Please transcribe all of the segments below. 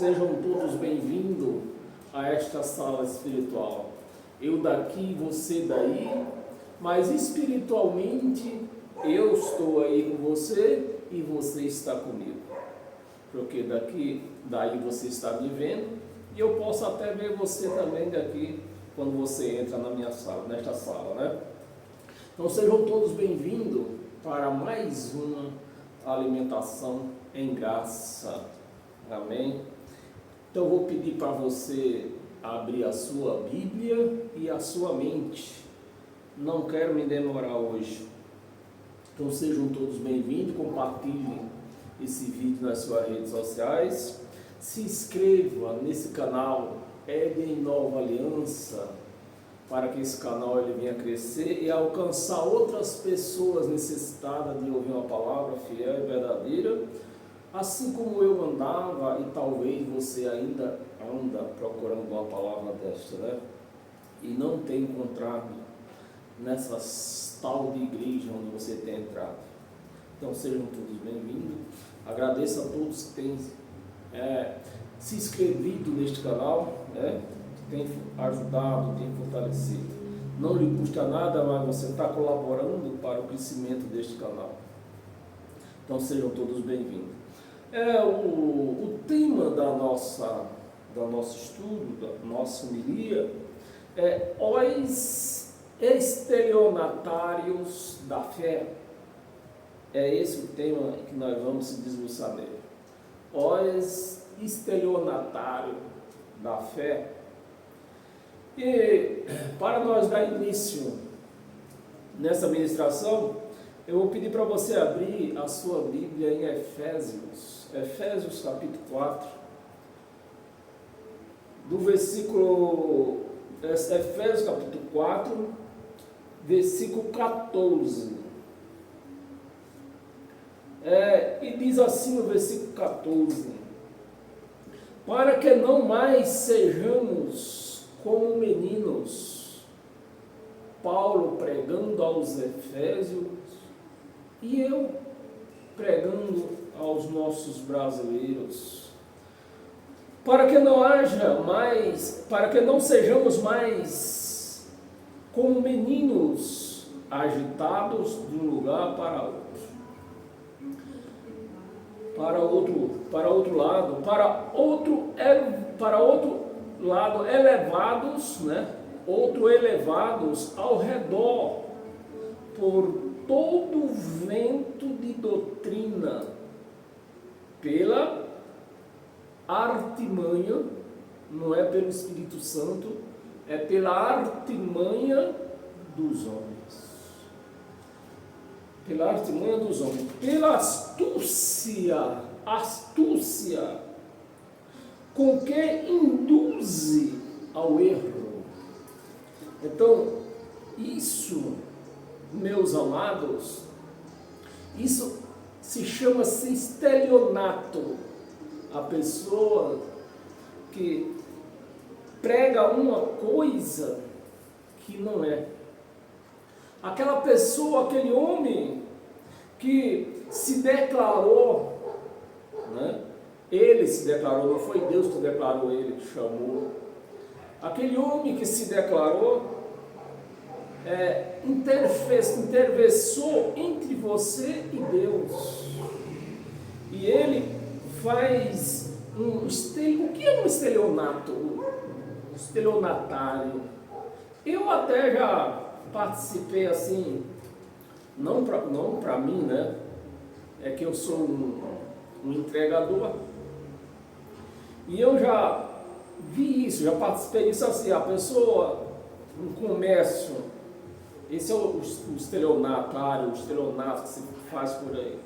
Sejam todos bem-vindos a esta sala espiritual. Eu daqui, você daí, mas espiritualmente eu estou aí com você e você está comigo. Porque daí você está me vendo e eu posso até ver você também daqui quando você entra na minha sala, nesta sala, né? Então sejam todos bem-vindos para mais uma alimentação em graça. Amém? Então eu vou pedir para você abrir a sua Bíblia e a sua mente. Não quero me demorar hoje. Então sejam todos bem-vindos, compartilhem esse vídeo nas suas redes sociais. Se inscreva nesse canal Éden Nova Aliança, para que esse canal ele venha crescer e alcançar outras pessoas necessitadas de ouvir uma palavra fiel e verdadeira, assim como eu andava e talvez você ainda anda procurando uma palavra desta, né? E não tem encontrado nessa tal de igreja onde você tem entrado. Então sejam todos bem-vindos. Agradeço a todos que têm se inscrevido neste canal, né? Tem ajudado, tem fortalecido. Não lhe custa nada, mas você está colaborando para o crescimento deste canal. Então sejam todos bem-vindos. O tema do nosso estudo, da nossa homilia, é os estelionatários da fé. É esse o tema que nós vamos se desluçar nele. Os estelionatários da fé. E para nós dar início nessa ministração, eu vou pedir para você abrir a sua Bíblia em Efésios capítulo 4, do versículo, Efésios capítulo 4, versículo 14. E diz assim no versículo 14: para que não mais sejamos como meninos, Paulo pregando aos Efésios e eu pregando aos nossos brasileiros, para que não sejamos mais como meninos agitados de um lugar para outro lado, elevados, né? Elevados ao redor por todo vento de doutrina, pela artimanha, não é pelo Espírito Santo, é pela artimanha dos homens. Pela artimanha dos homens, pela astúcia com que induz ao erro. Então, isso, meus amados, isso se chama estelionato. A pessoa que prega uma coisa que não é. Aquela pessoa, aquele homem que se declarou, né? Ele se declarou, não foi Deus que declarou ele, que chamou. Aquele homem que se declarou, interversou entre você e Deus. E ele faz o que é um estelionato? Um estelionatário. Eu até já participei assim, não para mim, né? É que eu sou um entregador. E eu já vi isso, já participei disso assim, a pessoa, um comércio, esse é o estelionatário, o estelionato que se faz por aí.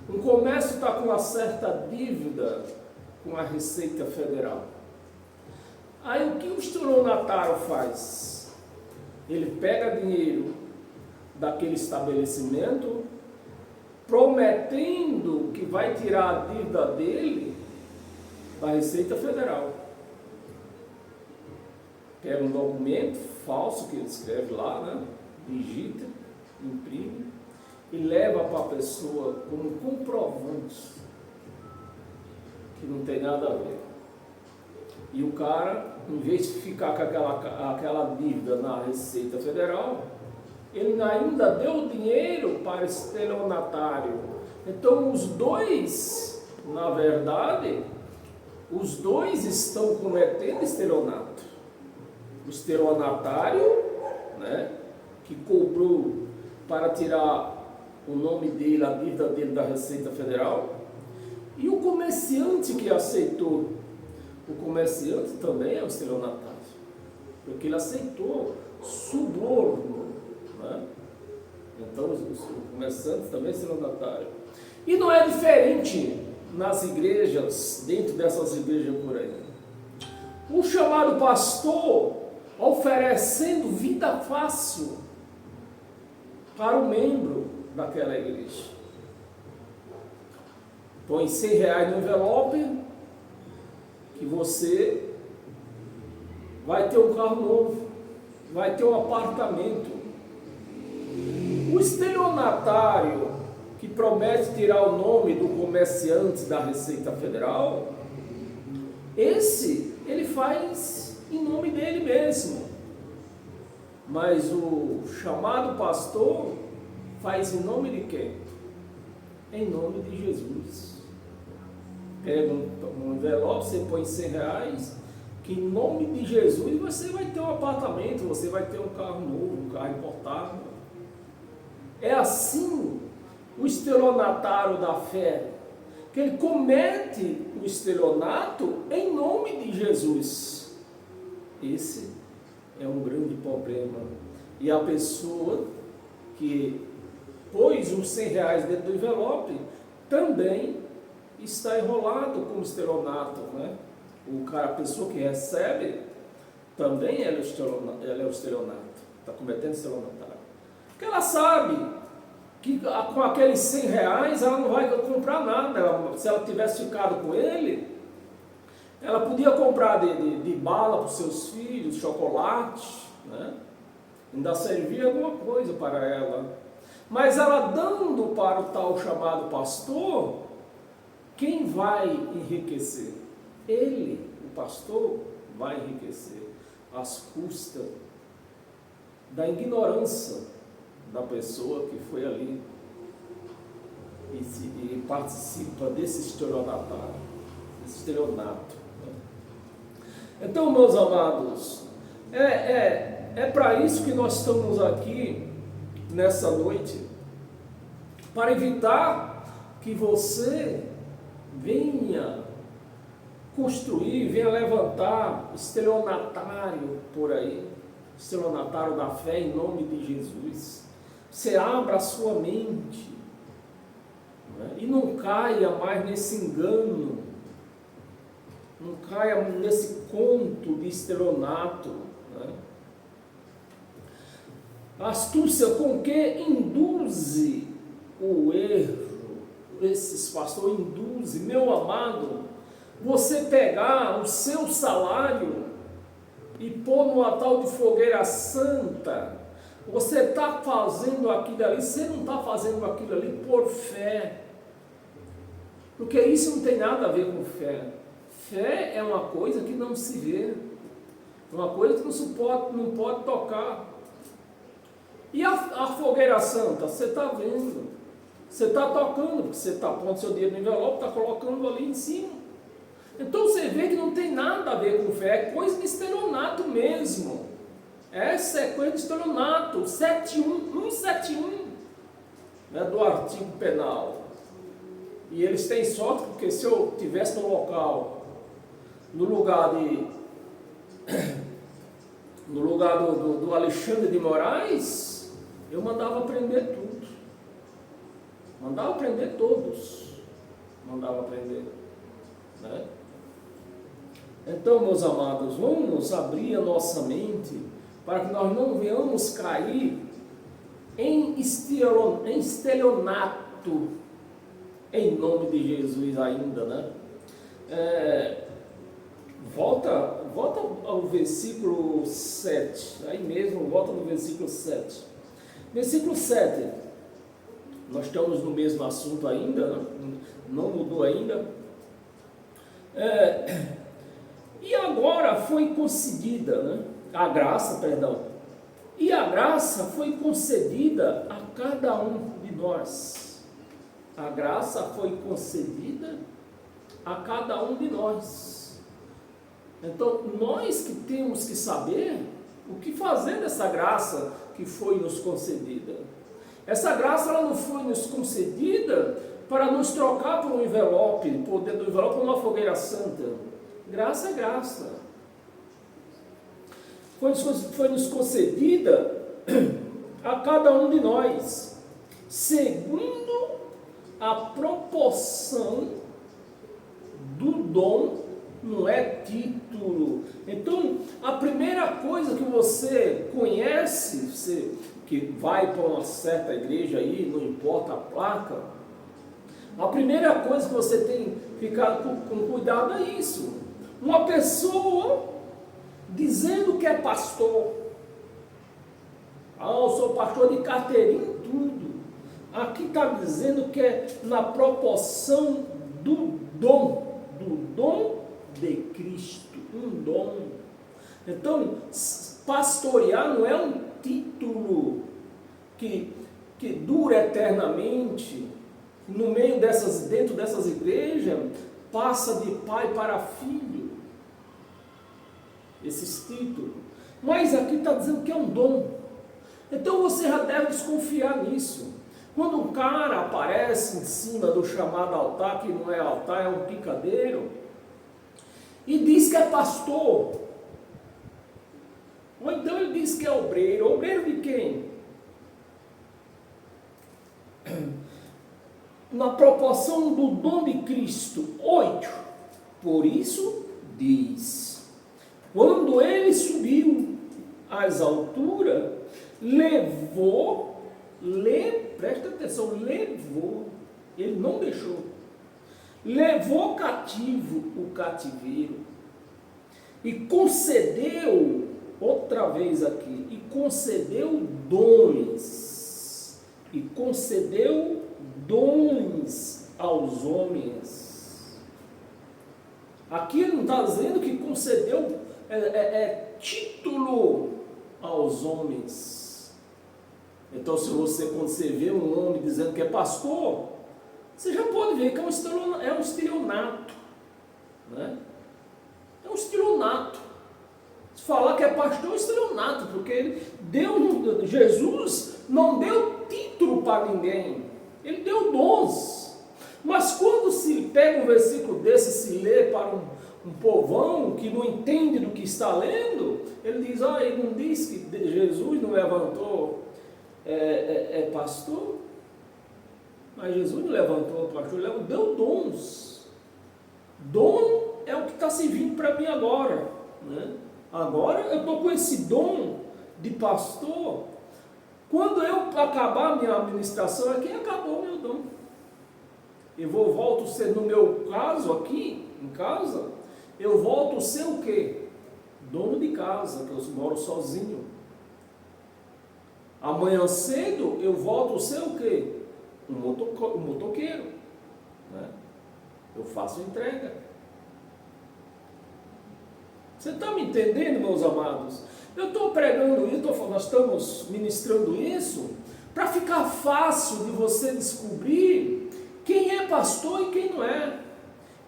Um comércio está com uma certa dívida com a Receita Federal. Aí o que o estelionatário faz? Ele pega dinheiro daquele estabelecimento, prometendo que vai tirar a dívida dele da Receita Federal. Pega um documento falso que ele escreve lá, né? Digita, imprime e leva para a pessoa como comprovante que não tem nada a ver. E o cara, em vez de ficar com aquela dívida na Receita Federal, ele ainda deu dinheiro para estelionatário. Então os dois, na verdade, os dois estão cometendo estelionato. O estelionatário, né, que cobrou para tirar o nome dele, a dívida dele da Receita Federal, e o comerciante que aceitou. O comerciante também é um estelionatário, porque ele aceitou suborno, né? Então o comerciante também é estelionatário. E não é diferente nas igrejas, dentro dessas igrejas por aí. O chamado pastor oferecendo vida fácil para o membro daquela igreja. Põe R$100 no envelope que você vai ter um carro novo, vai ter um apartamento. O estelionatário que promete tirar o nome do comerciante da Receita Federal, esse ele faz em nome dele mesmo. Mas o chamado pastor faz em nome de quem? Em nome de Jesus. Pega um envelope, você põe R$100, que em nome de Jesus você vai ter um apartamento, você vai ter um carro novo, um carro importado. É assim o estelionatário da fé, que ele comete o estelionato em nome de Jesus. Esse é um grande problema. E a pessoa que pôs os R$100 dentro do envelope também está enrolado com o estelionato, né? A pessoa que recebe também ela é o estelionato, está cometendo estelionatário. Porque ela sabe que com aqueles R$100 ela não vai comprar nada. Se ela tivesse ficado com ele, ela podia comprar de bala para os seus filhos, chocolate, né? Ainda servia alguma coisa para ela. Mas ela dando para o tal chamado pastor, quem vai enriquecer? Ele, o pastor, vai enriquecer às custas da ignorância da pessoa que foi ali e participa desse estelionatário, desse estelionato. Então, meus amados, é para isso que nós estamos aqui nessa noite, para evitar que você venha construir, venha levantar estelionatário por aí, estelionatário da fé em nome de Jesus. Você abra a sua mente, né? E não caia mais nesse engano, não caia nesse conto de estelionato, né? Astúcia com que induz o erro, esses pastores induzem, meu amado, você pegar o seu salário e pôr numa tal de fogueira santa. Você está fazendo aquilo ali, você não está fazendo aquilo ali por fé, porque isso não tem nada a ver com fé. Fé é uma coisa que não se vê, é uma coisa que não pode tocar. E a fogueira santa, você está vendo, você está tocando, porque você está pondo seu dinheiro no envelope, está colocando ali em cima. Então você vê que não tem nada a ver com fé, é coisa de estelionato mesmo. Essa é coisa de estelionato, 171, né, do artigo penal. E eles têm sorte, porque se eu estivesse no local, no lugar do Alexandre de Moraes, eu mandava prender tudo. Mandava prender todos. Mandava prender, né? Então, meus amados, vamos abrir a nossa mente para que nós não venhamos cair em estelionato em nome de Jesus ainda, né? Volta ao versículo 7, aí mesmo, volta no versículo 7. Versículo 7, nós estamos no mesmo assunto ainda, né? Não mudou ainda. E agora foi concedida, né? A graça, perdão. E a graça foi concedida a cada um de nós. A graça foi concedida a cada um de nós. Então, nós que temos que saber o que fazer dessa graça que foi nos concedida. Essa graça ela não foi nos concedida para nos trocar por um envelope, por dentro do envelope uma fogueira santa. Graça é graça. Foi nos concedida a cada um de nós, segundo a proporção do dom, não é título. Então, a primeira coisa que você conhece, você que vai para uma certa igreja aí, não importa a placa, a primeira coisa que você tem que ficar com cuidado é isso. Uma pessoa dizendo que é pastor. Eu sou pastor de carteirinha e tudo. Aqui está dizendo que é na proporção do dom de Cristo, um dom. Então, pastorear não é um título que dura eternamente. No meio dentro dessas igrejas, passa de pai para filho, esses títulos. Mas aqui está dizendo que é um dom. Então você já deve desconfiar nisso. Quando um cara aparece em cima do chamado altar, que não é altar, é um picadeiro, e diz que é pastor, ou então ele diz que é obreiro. Obreiro de quem? Na proporção do dom de Cristo. 8. Por isso diz: quando ele subiu às alturas, presta atenção, ele não deixou, levou cativo o cativeiro, e concedeu, outra vez aqui, e concedeu dons aos homens. Aqui ele não está dizendo que concedeu título aos homens. Então, quando você vê um homem dizendo que é pastor, você já pode ver que é um estelionato, né? É um estelionato. Se falar que é pastor, é um estelionato, porque Jesus não deu título para ninguém, ele deu dons. Mas quando se pega um versículo desse, se lê para um povão que não entende do que está lendo, ele diz: ele não diz que Jesus não levantou pastor, mas Jesus não levantou pastor, ele deu dons. Dom é o que está servindo para mim agora, né? Agora eu estou com esse dom de pastor. Quando eu acabar a minha administração aqui, acabou o meu dom. Eu volto a ser, no meu caso aqui, em casa, eu volto a ser o quê? Dono de casa, que eu moro sozinho. Amanhã cedo eu volto a ser o quê? Um motoqueiro, né? Eu faço entrega. Você está me entendendo, meus amados? Eu estou pregando isso, nós estamos ministrando isso, para ficar fácil de você descobrir quem é pastor e quem não é.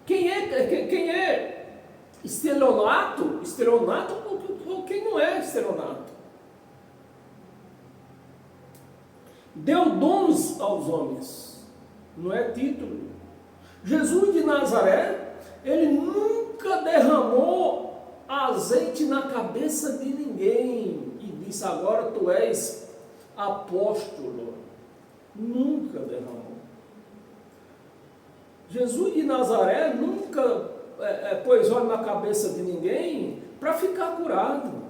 Quem é estelionato ou quem não é estelionato. Deu dons aos homens, não é título. Jesus de Nazaré, ele nunca derramou azeite na cabeça de ninguém e disse: agora tu és apóstolo. Nunca derramou. Jesus de Nazaré nunca pôs óleo na cabeça de ninguém para ficar curado.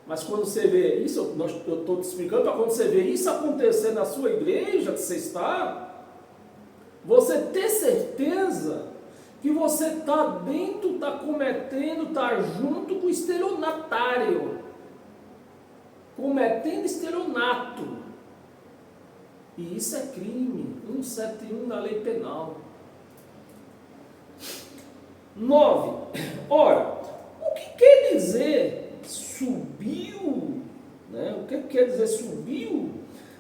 Mas quando você vê isso, eu estou te explicando, para quando você vê isso acontecer na sua igreja que você está, você ter certeza que você está dentro, está cometendo, está junto com o estelionatário, cometendo estelionato. E isso é crime, 171 na lei penal. 9. Ora, o que quer dizer subiu? Né? O que quer dizer subiu?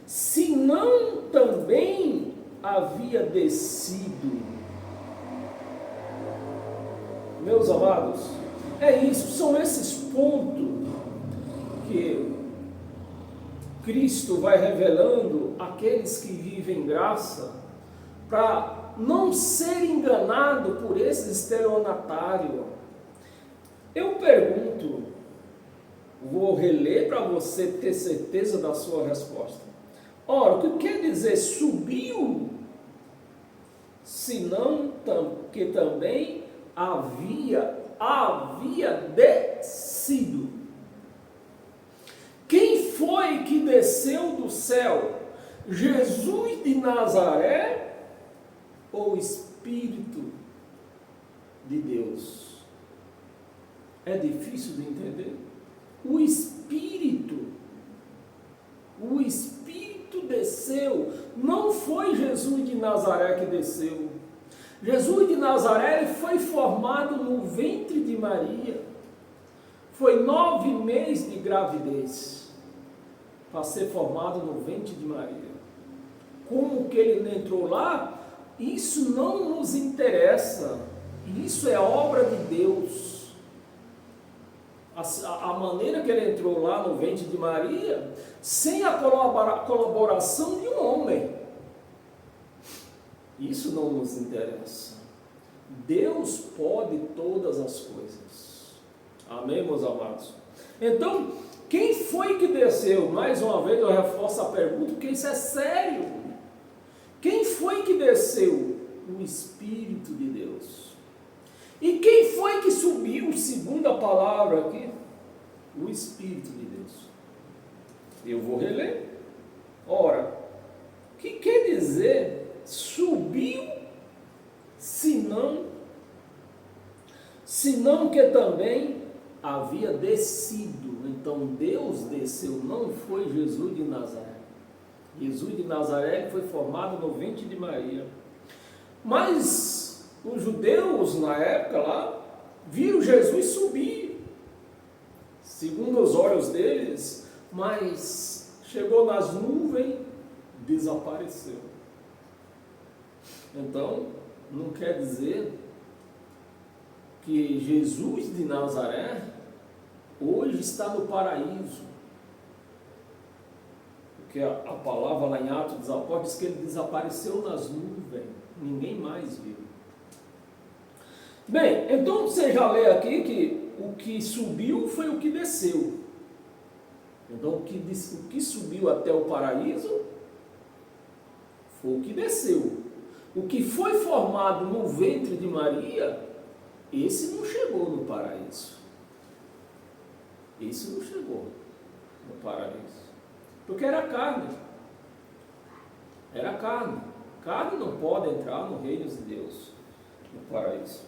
Se não também havia descido. Meus amados, é isso, são esses pontos que Cristo vai revelando àqueles que vivem em graça, para não ser enganado por esse estelionatário. Eu pergunto, vou reler para você ter certeza da sua resposta. Ora, o que quer dizer subiu? Senão que também havia descido. Quem foi que desceu do céu? Jesus de Nazaré ou o Espírito de Deus? É difícil de entender? O Espírito desceu, não foi Jesus de Nazaré que desceu. Jesus de Nazaré foi formado no ventre de Maria, foi 9 meses de gravidez, para ser formado no ventre de Maria. Como que ele entrou lá? Isso não nos interessa, isso é obra de Deus. A maneira que ele entrou lá no ventre de Maria, sem a colaboração de um homem, isso não nos interessa. Deus pode todas as coisas. Amém, meus amados? Então, quem foi que desceu? Mais uma vez eu reforço a pergunta, porque isso é sério. Quem foi que desceu? O Espírito de Deus. E quem foi que subiu, segundo a palavra aqui? O Espírito de Deus. Eu vou reler. Ora, o que quer dizer subiu, senão que também havia descido? Então Deus desceu, não foi Jesus de Nazaré. Jesus de Nazaré foi formado no ventre de Maria. Mas os judeus, na época lá, viram Jesus subir, segundo os olhos deles, mas chegou nas nuvens, desapareceu. Então, não quer dizer que Jesus de Nazaré hoje está no paraíso. Porque a palavra lá em Atos dos Apóstolos diz que ele desapareceu nas nuvens, ninguém mais viu. Bem, então você já lê aqui que o que subiu foi o que desceu. Então o que subiu até o paraíso foi o que desceu. O que foi formado no ventre de Maria, esse não chegou no paraíso. Esse não chegou no paraíso. Porque era carne. Era carne. Carne não pode entrar no reino de Deus, no paraíso.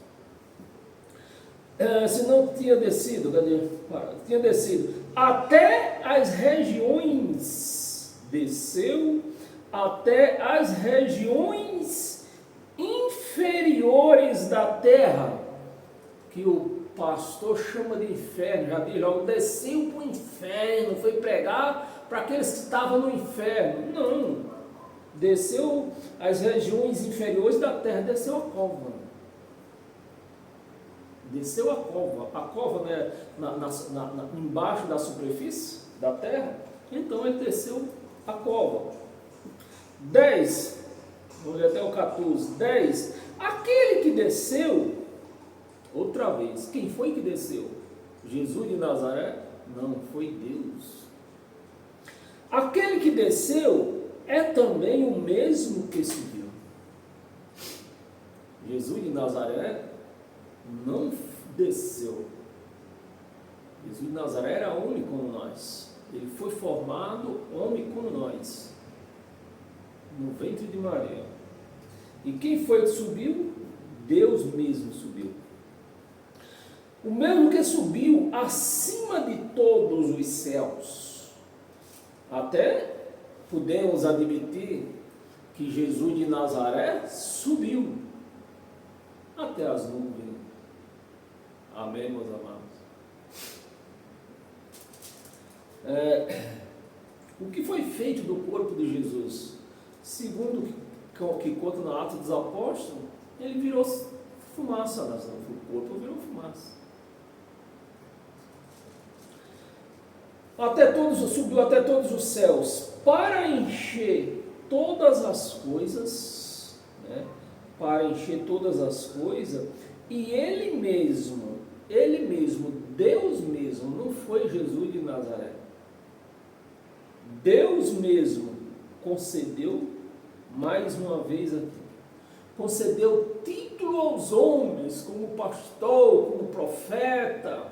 Se não tinha descido, cadê? Tinha descido até as regiões, desceu até as regiões inferiores da terra, que o pastor chama de inferno, já diz logo, desceu para o inferno, foi pregar para aqueles que estavam no inferno. Não, desceu as regiões inferiores da terra, desceu a cova. Desceu a cova né, embaixo da superfície da terra, então ele desceu a cova. 10, vamos ler até o 14, 10, aquele que desceu, outra vez, quem foi que desceu? Jesus de Nazaré? Não, foi Deus. Aquele que desceu é também o mesmo que subiu. Jesus de Nazaré não desceu. Jesus de Nazaré era homem como nós. Ele foi formado homem como nós, no ventre de Maria. E quem foi que subiu? Deus mesmo subiu. O mesmo que subiu acima de todos os céus. Até podemos admitir que Jesus de Nazaré subiu até as nuvens. Amém, meus amados? O que foi feito do corpo de Jesus? Segundo o que conta no Atos dos Apóstolos, ele virou fumaça, o corpo virou fumaça. Subiu até todos os céus, para encher todas as coisas, né? Para encher todas as coisas, e Ele mesmo, Deus mesmo, não foi Jesus de Nazaré. Deus mesmo concedeu, mais uma vez aqui, concedeu título aos homens, como pastor, como profeta,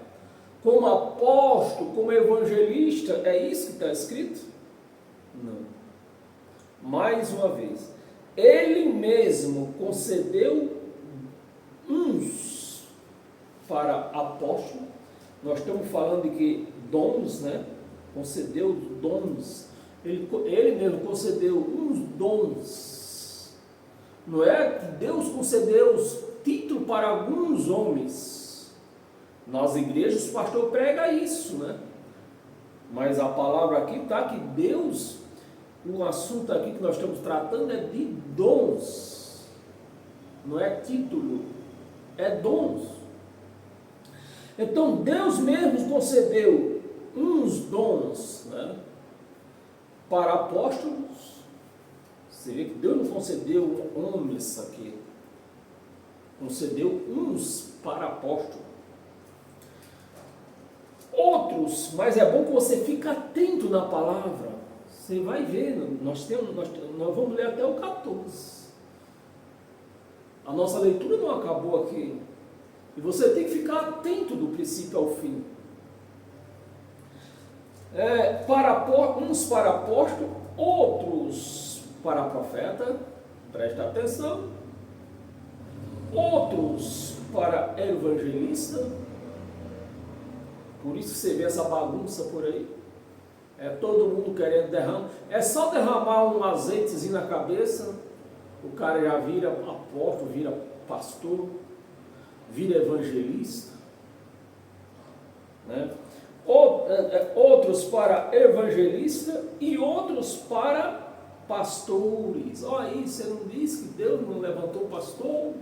como apóstolo, como evangelista. É isso que está escrito? Não. Mais uma vez, Ele mesmo concedeu uns para apóstolo. Nós estamos falando de que dons, né? Concedeu dons. Ele mesmo concedeu uns dons. Não é que Deus concedeu os títulos para alguns homens. Nas igrejas o pastor prega isso, né? Mas a palavra aqui está que Deus, o assunto aqui que nós estamos tratando é de dons. Não é título, é dons. Então Deus mesmo concedeu uns dons, né, para apóstolos. Você vê que Deus não concedeu homens aqui, concedeu uns para apóstolos. Outros, mas é bom que você fique atento na palavra. Você vai ver, nós vamos ler até o 14. A nossa leitura não acabou aqui. E você tem que ficar atento do princípio ao fim. Uns para apóstolo, outros para profeta, presta atenção. Outros para evangelista. Por isso que você vê essa bagunça por aí. É todo mundo querendo derramar. É só derramar um azeitezinho na cabeça, o cara já vira apóstolo, vira pastor, vira evangelista, né? Outros para evangelista e outros para pastores. Olha aí, você não disse que Deus não levantou pastor?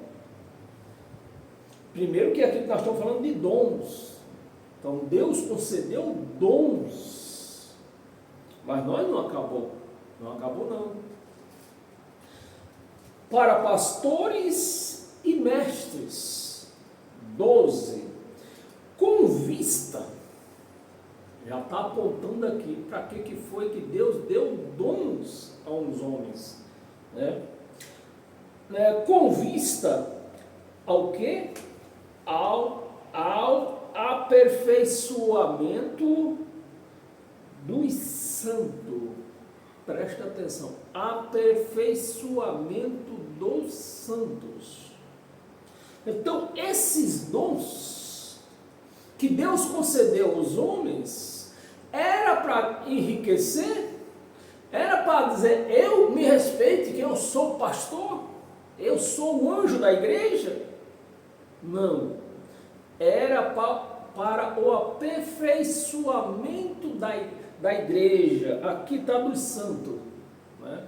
Primeiro que aqui nós estamos falando de dons. Então Deus concedeu dons. Mas nós não acabou. Não acabou não. Para pastores e mestres. 12. Com vista. Já está apontando aqui para que foi que Deus deu dons aos homens, né? Com vista ao quê? Ao aperfeiçoamento dos santos. Presta atenção, aperfeiçoamento dos santos. Então, esses dons que Deus concedeu aos homens, era para enriquecer, era para dizer, eu me respeite, que eu sou pastor, eu sou o anjo da igreja. Não, era para o aperfeiçoamento da igreja. Aqui está dos santos, né?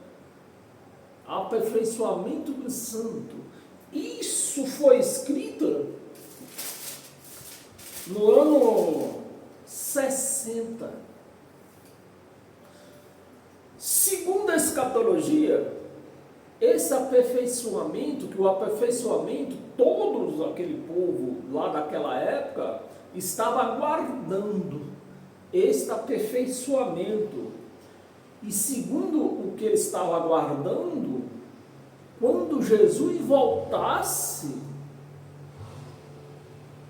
Aperfeiçoamento do santo. Isso foi escrito no ano 60. Segundo a escatologia, esse aperfeiçoamento, todos aquele povo lá daquela época estava aguardando este aperfeiçoamento. E segundo o que ele estava aguardando, quando Jesus voltasse,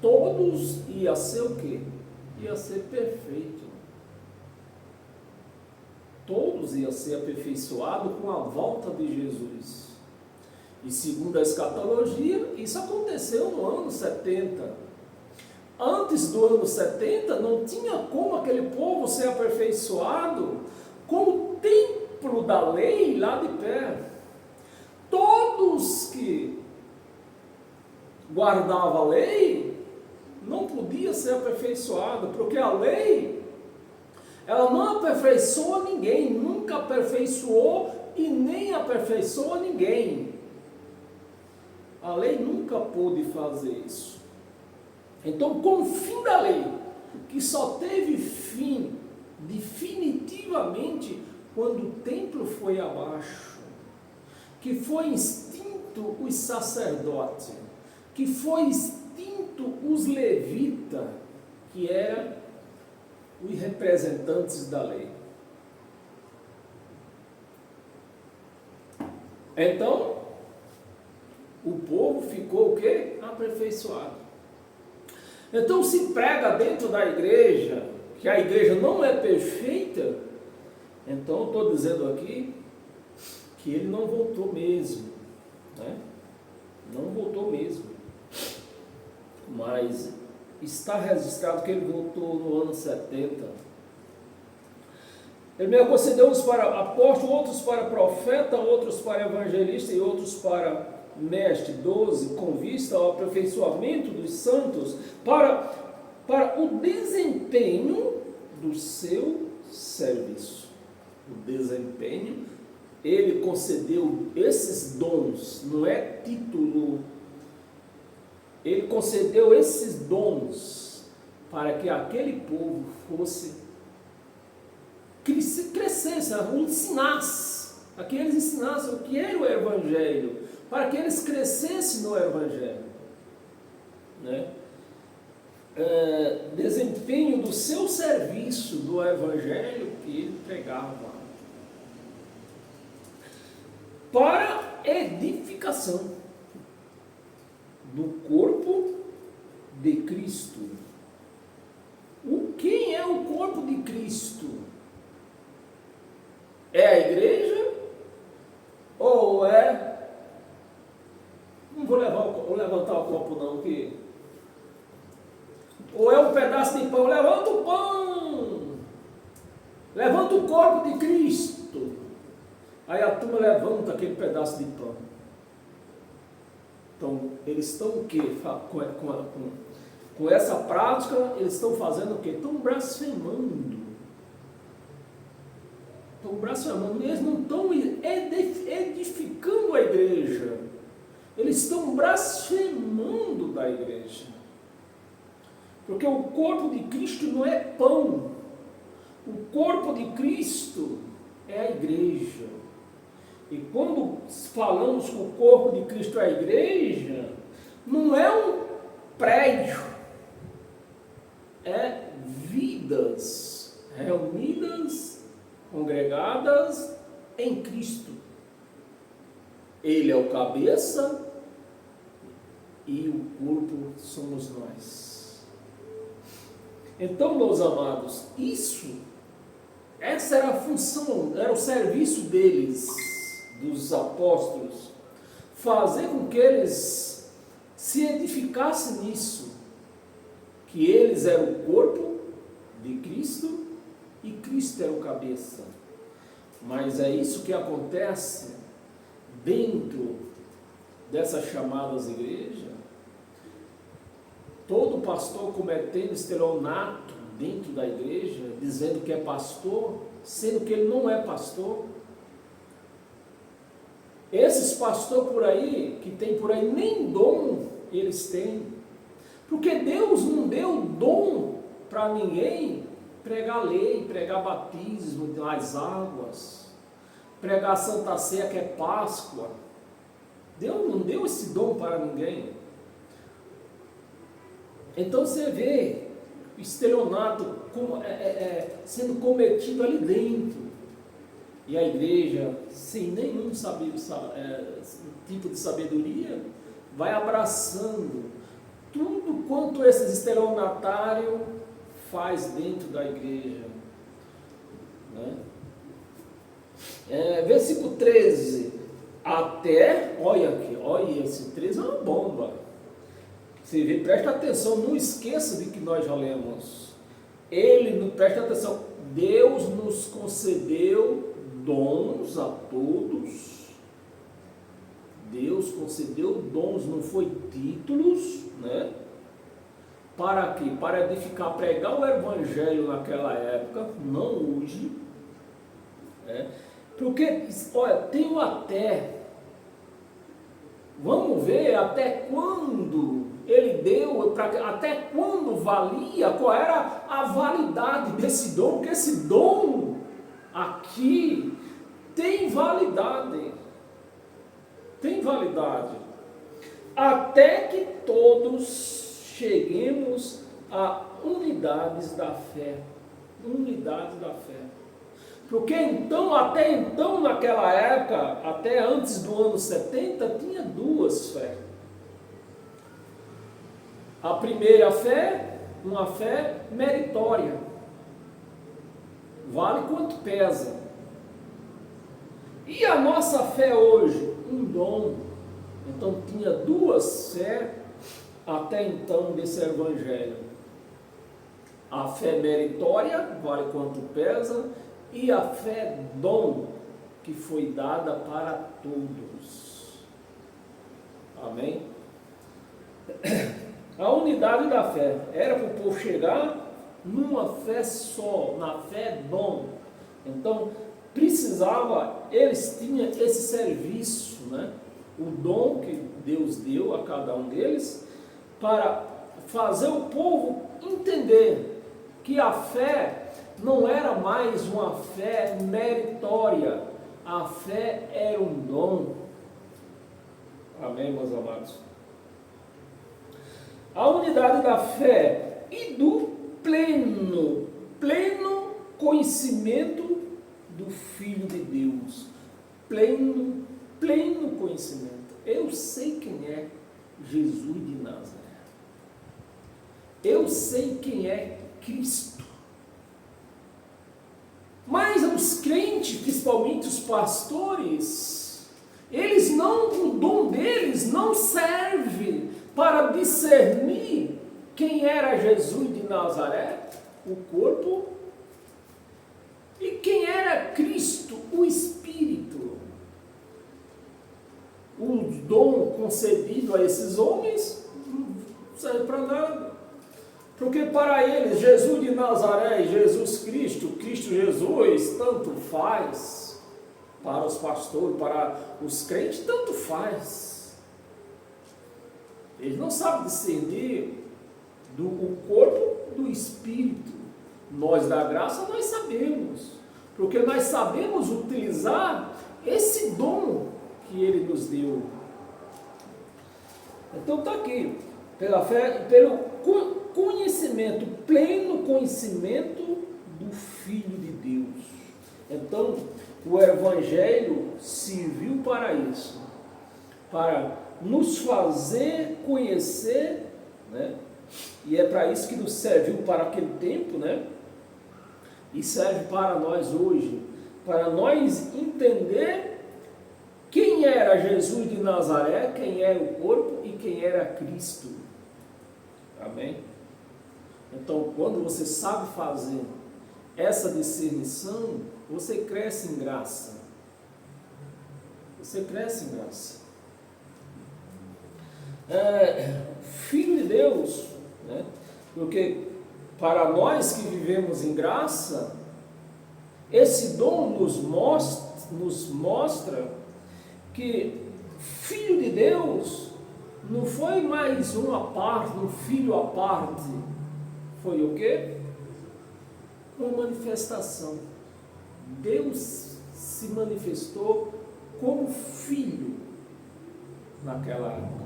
todos ia ser o quê? Ia ser perfeito. Todos iam ser aperfeiçoados com a volta de Jesus. E segundo a escatologia, isso aconteceu no ano 70. Antes do ano 70, não tinha como aquele povo ser aperfeiçoado com o templo da lei lá de pé. Todos que guardavam a lei não podia ser aperfeiçoada, porque a lei, ela não aperfeiçoa ninguém, nunca aperfeiçoou e nem aperfeiçoa ninguém. A lei nunca pôde fazer isso. Então, com o fim da lei, que só teve fim definitivamente quando o templo foi abaixo, que foi extinto os sacerdotes, que foi extinto os levitas, que eram os representantes da lei. Então, o povo ficou o quê? Aperfeiçoado. Então, se prega dentro da igreja que a igreja não é perfeita, então eu estou dizendo aqui que ele não voltou mesmo, né? Não voltou mesmo. Mas está registrado que ele voltou no ano 70. Ele me concedeu uns para apóstolo, outros para profeta, outros para evangelista e outros para mestre. 12, com vista ao aperfeiçoamento dos santos, para o desempenho do seu serviço. O desempenho, ele concedeu esses dons, não é título. Ele concedeu esses dons para que aquele povo crescesse, ensinasse, a que eles ensinassem o que era o Evangelho, para que eles crescessem no Evangelho, né? Desempenho do seu serviço do Evangelho que ele pregava, para edificação do corpo de Cristo. Quem é o corpo de Cristo? É a igreja? Ou é... Não vou levantar o copo não, que... Ou é um pedaço de pão? Levanta o pão! Levanta o corpo de Cristo! Aí a turma levanta aquele pedaço de pão. Então, eles estão o quê? Com essa prática, eles estão fazendo o quê? Estão blasfemando. Estão blasfemando. Eles não estão edificando a igreja. Eles estão blasfemando da igreja. Porque o corpo de Cristo não é pão. O corpo de Cristo é a igreja. E quando falamos que o corpo de Cristo é a igreja, não é um prédio, é vidas reunidas, congregadas em Cristo. Ele é o cabeça e o corpo somos nós. Então, meus amados, essa era a função, era o serviço deles, dos apóstolos, fazer com que eles se edificassem nisso, que eles eram o corpo de Cristo e Cristo era o cabeça. Mas é isso que acontece dentro dessas chamadas igrejas. Todo pastor cometendo estelionato dentro da igreja, dizendo que é pastor, sendo que ele não é pastor. Esses pastores por aí, que tem por aí, nem dom eles têm. Porque Deus não deu dom para ninguém pregar lei, pregar batismo nas águas, pregar a Santa Ceia, que é Páscoa. Deus não deu esse dom para ninguém. Então você vê o estelionato sendo cometido ali dentro. E a igreja, sem nenhum tipo de sabedoria, vai abraçando tudo quanto esses estelionatários faz dentro da igreja. Né? Versículo 13. Olha aqui, olha, esse 13 é uma bomba. Você vê, presta atenção, não esqueça de que nós já lemos. Presta atenção, Deus nos concedeu dons a todos. Deus concedeu dons, não foi títulos, né? Para quê? Para edificar, pregar o evangelho naquela época, não hoje. Porque, olha, tem até, vamos ver até quando ele deu, até quando valia, qual era a validade desse dom, porque esse dom aqui tem validade, até que todos cheguemos a unidade da fé, porque então, até então, naquela época, até antes do ano 70, tinha duas fés. A primeira fé, uma fé meritória, vale quanto pesa. E a nossa fé hoje, um dom. Então tinha duas fés até então desse evangelho. A fé meritória, vale quanto pesa, e a fé dom, que foi dada para todos. Amém? A unidade da fé era para o povo chegar numa fé só, na fé dom. Então, precisava, eles tinham esse serviço, né? O dom que Deus deu a cada um deles, para fazer o povo entender que a fé não era mais uma fé meritória, a fé era um dom. Amém, meus amados? A unidade da fé e do pleno conhecimento do Filho de Deus. Pleno conhecimento. Eu sei quem é Jesus de Nazaré. Eu sei quem é Cristo. Mas os crentes, principalmente os pastores, eles não, o dom deles não serve para discernir quem era Jesus de Nazaré, o corpo, e quem era Cristo, o Espírito. O dom concedido a esses homens não serve para nada. Porque para eles, Jesus de Nazaré e Jesus Cristo, Cristo Jesus, tanto faz. Para os pastores, para os crentes, tanto faz. Eles não sabem discernir o corpo do Espírito. Nós da graça, nós sabemos. Porque nós sabemos utilizar esse dom que Ele nos deu. Então está aqui. Pela fé, pelo conhecimento, pleno conhecimento do Filho de Deus. Então, o Evangelho serviu para isso, para nos fazer conhecer, né? E é para isso que nos serviu para aquele tempo, né? E serve para nós hoje, para nós entender quem era Jesus de Nazaré, quem era o corpo e quem era Cristo. Amém? Então, quando você sabe fazer essa discernição, você cresce em graça. Você cresce em graça. Filho de Deus, né? Porque para nós que vivemos em graça, esse dom nos mostra que Filho de Deus não foi mais uma parte, um filho à parte. Foi o quê? Uma manifestação. Deus se manifestou como filho naquela época.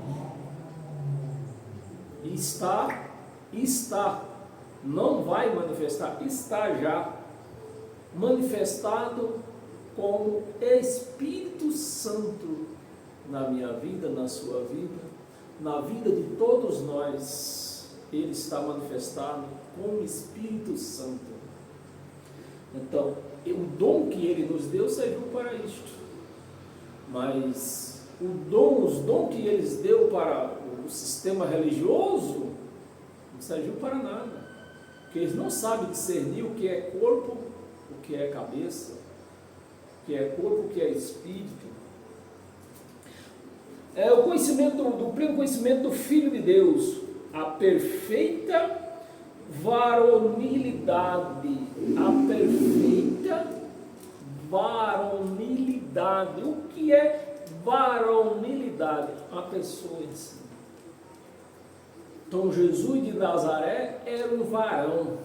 E está, não vai manifestar, está já manifestado como Espírito Santo na minha vida, na sua vida, na vida de todos nós. Ele está manifestado como Espírito Santo. Então, o dom que Ele nos deu serviu para isto. Mas os dons que Ele deu para o sistema religioso não serviu para nada. Porque eles não sabem discernir o que é corpo, o que é cabeça, o que é corpo, o que é espírito. É o conhecimento, do pleno conhecimento do Filho de Deus. a perfeita varonilidade. A perfeita varonilidade. O que é varonilidade? A pessoa em si. Então Jesus de Nazaré era um varão.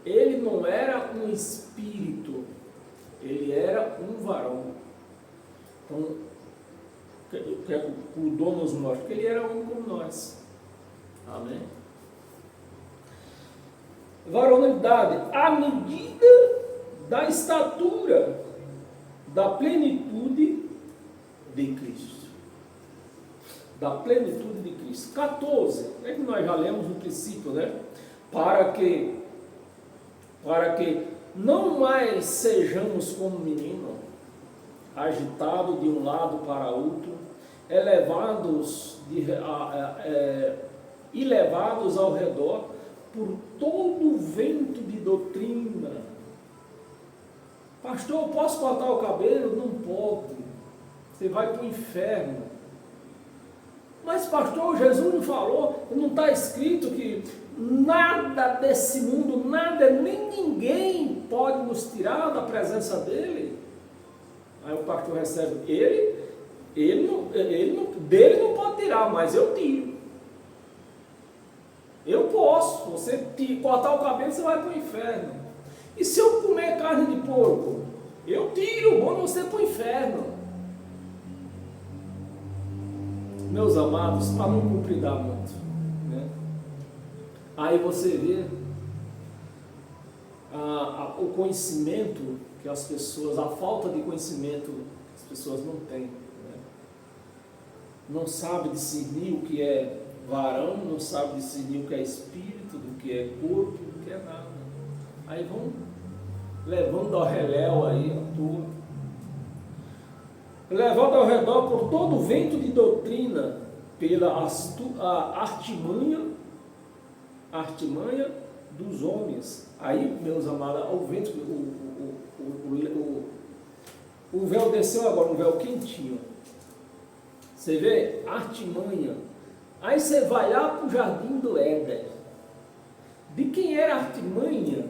Ele não era um espírito, ele era um varão. Então, o que o Dom nos mostra? Que ele era um como nós. Amém? Varonilidade, à medida da estatura, da plenitude de Cristo. Da plenitude de Cristo. 14, é que nós já lemos no princípio, né? Para que não mais sejamos como menino, agitados de um lado para outro, e levados ao redor por todo o vento de doutrina. Pastor, eu posso cortar o cabelo? Não pode. Você vai para o inferno. Mas pastor, Jesus não falou, não está escrito que nada desse mundo, nada, nem ninguém pode nos tirar da presença dele? Aí o pastor recebe, dele não pode tirar, mas eu tiro. Eu posso, você cortar o cabelo, você vai para o inferno. E se eu comer carne de porco? Eu tiro, mando você para o inferno. Meus amados, para não compridar muito, né? Aí você vê o conhecimento que as pessoas, a falta de conhecimento que as pessoas não têm, né? Não sabe discernir o que é varão, não sabe discernir o que é espírito, do que é corpo, do que é nada. Aí vão levando ao reléu aí a tua. Levado ao redor por todo o vento de doutrina, pela artimanha dos homens. Aí, meus amados, o vento, o véu desceu agora, um véu quentinho. Você vê? Artimanha. Aí você vai lá para o jardim do Éden. De quem era a artimanha?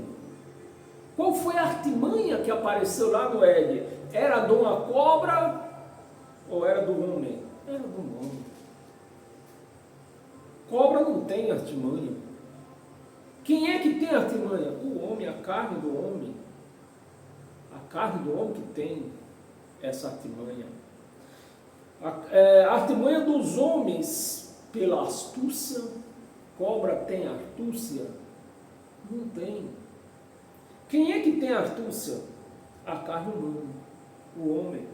Qual foi a artimanha que apareceu lá no Éden? Era de uma cobra ou era do homem? Era do homem. Cobra não tem artimanha. Quem é que tem artimanha? O homem, a carne do homem. A carne do homem que tem essa artimanha. A artimanha dos homens pela astúcia. Cobra tem astúcia? Não tem. Quem é que tem astúcia? A carne humana, o homem.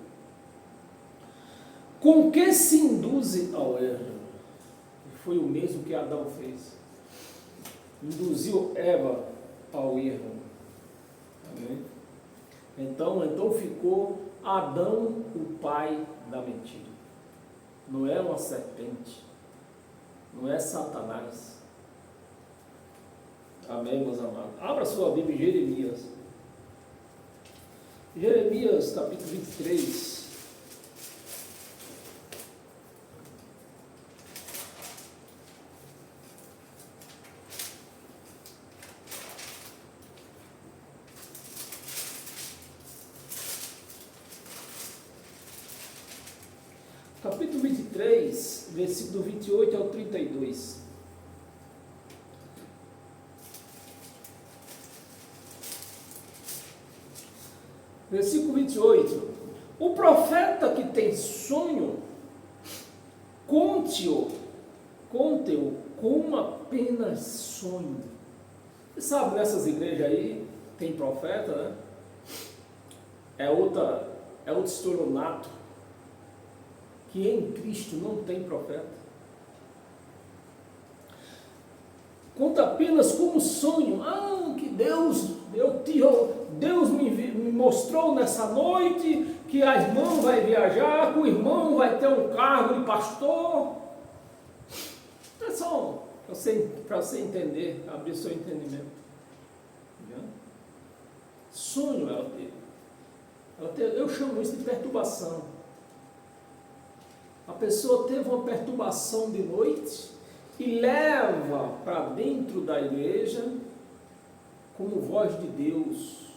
Com que se induz ao erro? Foi o mesmo que Adão fez. Induziu Eva ao erro. Amém? Então ficou Adão o pai da mentira. Não é uma serpente. Não é Satanás. Amém, meus amados? Abra sua Bíblia em Jeremias. Jeremias, capítulo 23. Capítulo 23, versículo 28 ao 32. Versículo 28. O profeta que tem sonho, conte-o como apenas sonho. Você sabe, nessas igrejas aí, tem profeta, né? É outro estelionato, que em Cristo não tem profeta. Conta apenas como sonho. Que Deus me mostrou nessa noite que a irmã vai viajar, que o irmão vai ter um cargo de pastor. É só para você entender, abrir seu entendimento. Sonho ela teve. Eu chamo isso de perturbação. A pessoa teve uma perturbação de noite e e leva para dentro da igreja como voz de Deus.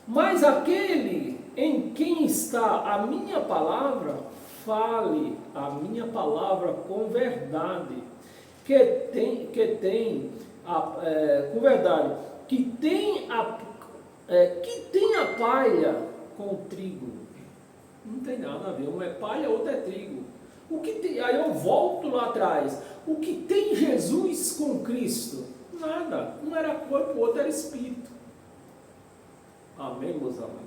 Mas aquele em quem está a minha palavra, fale a minha palavra com verdade, que tem a palha com o trigo. Não tem nada a ver, um é palha, outro é trigo. Aí eu volto lá atrás. O que tem Jesus com Cristo? Nada. Um era corpo, o outro era espírito. Amém, meus amados?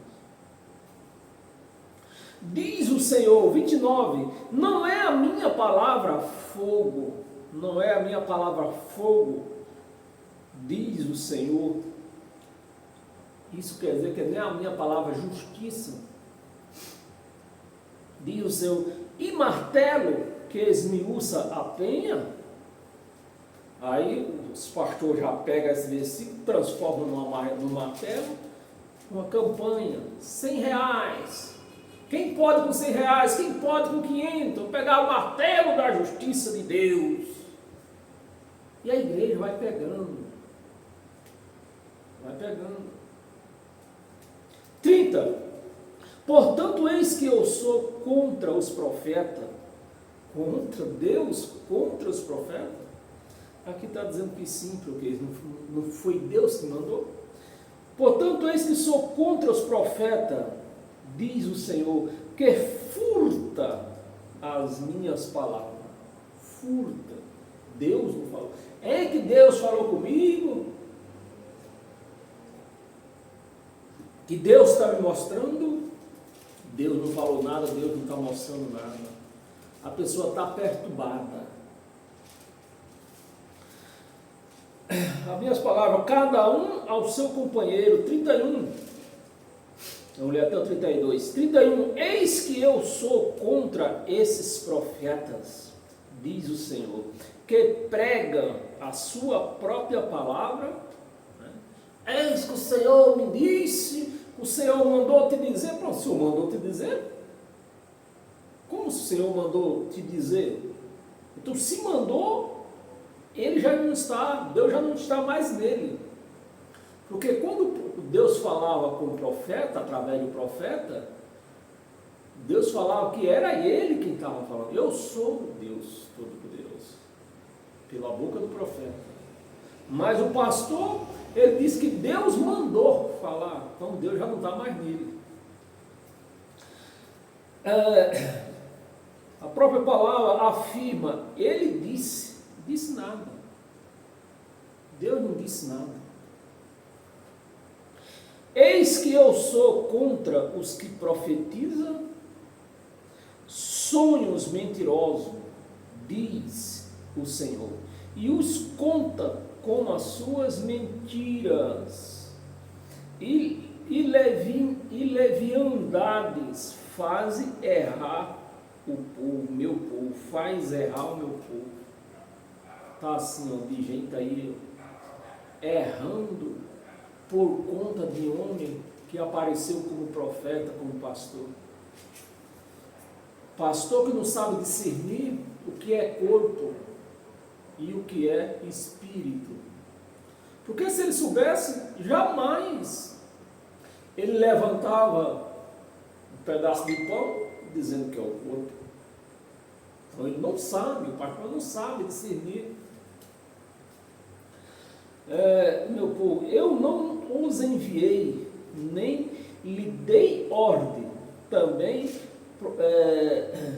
Diz o Senhor, 29, não é a minha palavra fogo, não é a minha palavra fogo, diz o Senhor. Isso quer dizer que não é a minha palavra justiça. Diz o Senhor, e martelo que esmiuça a penha. Aí os pastores já pegam esse versículo, transformam num martelo, uma campanha, R$100. Quem pode com R$100? Quem pode com 500? Pegar o martelo da justiça de Deus. E a igreja vai pegando. Vai pegando. 30. Portanto, eis que eu sou contra os profetas. Contra Deus? Contra os profetas? Aqui está dizendo que sim, porque não foi Deus que mandou. Portanto, eis que sou contra os profetas, diz o Senhor, que furta as minhas palavras. Furta. Deus não falou. É que Deus falou comigo? Que Deus está me mostrando? Deus não falou nada, Deus não está mostrando nada. A pessoa está perturbada. As minhas palavras, cada um ao seu companheiro. 31. Vamos ler até o 32. 31. Eis que eu sou contra esses profetas, diz o Senhor, que pregam a sua própria palavra. Eis que o Senhor me disse, o Senhor mandou te dizer. Pronto, o Senhor mandou te dizer? Como o Senhor mandou te dizer? Então, se mandou, ele já não está, Deus já não está mais nele. Porque quando Deus falava com o profeta, através do profeta, Deus falava que era ele quem estava falando. Eu sou Deus Todo-Poderoso, pela boca do profeta. Mas o pastor, ele disse que Deus mandou falar, então Deus já não está mais nele. A própria palavra afirma, ele disse nada. Deus não disse nada. Eis que eu sou contra os que profetizam sonhos mentirosos, diz o Senhor, e os conta com as suas mentiras, e leviandades faz errar o povo, meu povo, faz errar o meu povo. Está assim, ó, de gente aí, errando por conta de homem que apareceu como profeta, como pastor. Pastor que não sabe discernir o que é corpo e o que é espírito. Porque se ele soubesse, jamais ele levantava um pedaço de pão dizendo que é o corpo. Então ele não sabe, o pastor não sabe discernir. Meu povo, eu não os enviei, nem lhe dei ordem, também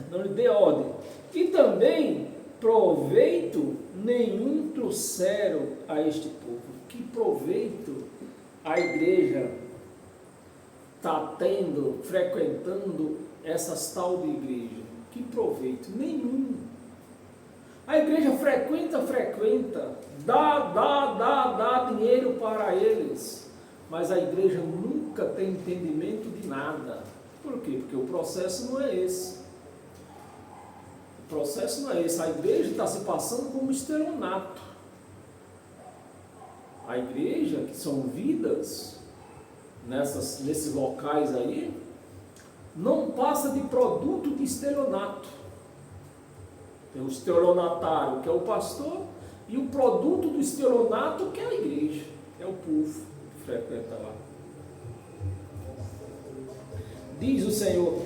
não lhe dei ordem, e também proveito nenhum trouxeram a este povo. Que proveito a igreja está tendo, frequentando essas tal de igreja? Que proveito? Nenhum. A igreja frequenta, dá dinheiro para eles, mas a igreja nunca tem entendimento de nada. Por quê? Porque o processo não é esse. O processo não é esse. A igreja está se passando como estelionato. A igreja, que são vidas nesses locais aí, não passa de produto de estelionato. Tem o estelionatário, que é o pastor, e o produto do estelionato, que é a igreja, é o povo que frequenta lá. Diz o Senhor: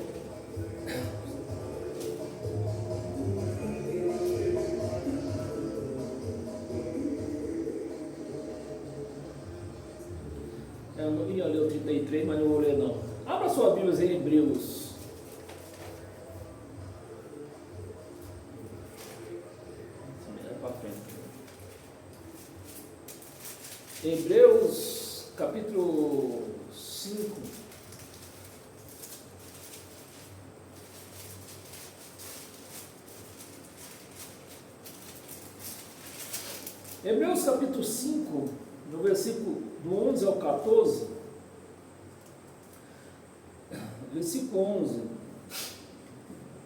eu não ia ler o 33, mas não vou ler não. Abra sua Bíblia em Hebreus. Hebreus capítulo 5. Hebreus capítulo 5, no versículo do 11 ao 14, versículo 11.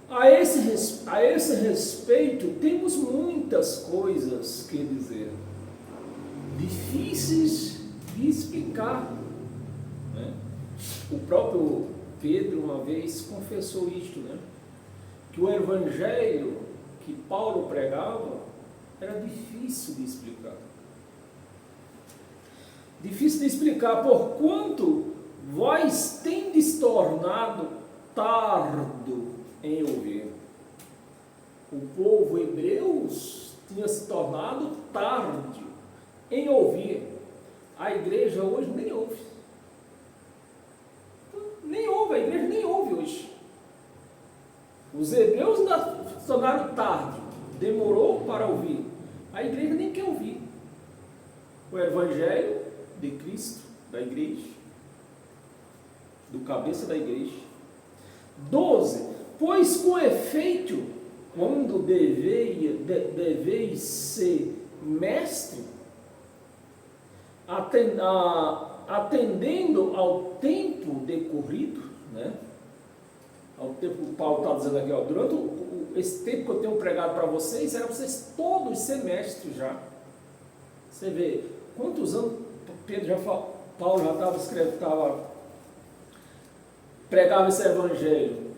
A esse respeito, temos muitas coisas que dizer, difíceis de explicar, né? O próprio Pedro uma vez confessou isto, né? Que o evangelho que Paulo pregava era difícil de explicar. Difícil de explicar, porquanto vós tendes tornado tardo em ouvir. O povo hebreus tinha se tornado tarde em ouvir. A igreja hoje nem ouve. Nem ouve, a igreja nem ouve hoje. Os hebreus ainda se tornaram tarde, demorou para ouvir. A igreja nem quer ouvir o evangelho de Cristo, da igreja, do cabeça da igreja. 12. Pois com efeito, quando deveis ser mestre, atendendo ao tempo decorrido, né? Ao tempo que o Paulo está dizendo aqui, ó, durante esse tempo que eu tenho pregado para vocês, era vocês todos semestres já. Você vê quantos anos Paulo já estava escrevendo, pregava esse evangelho.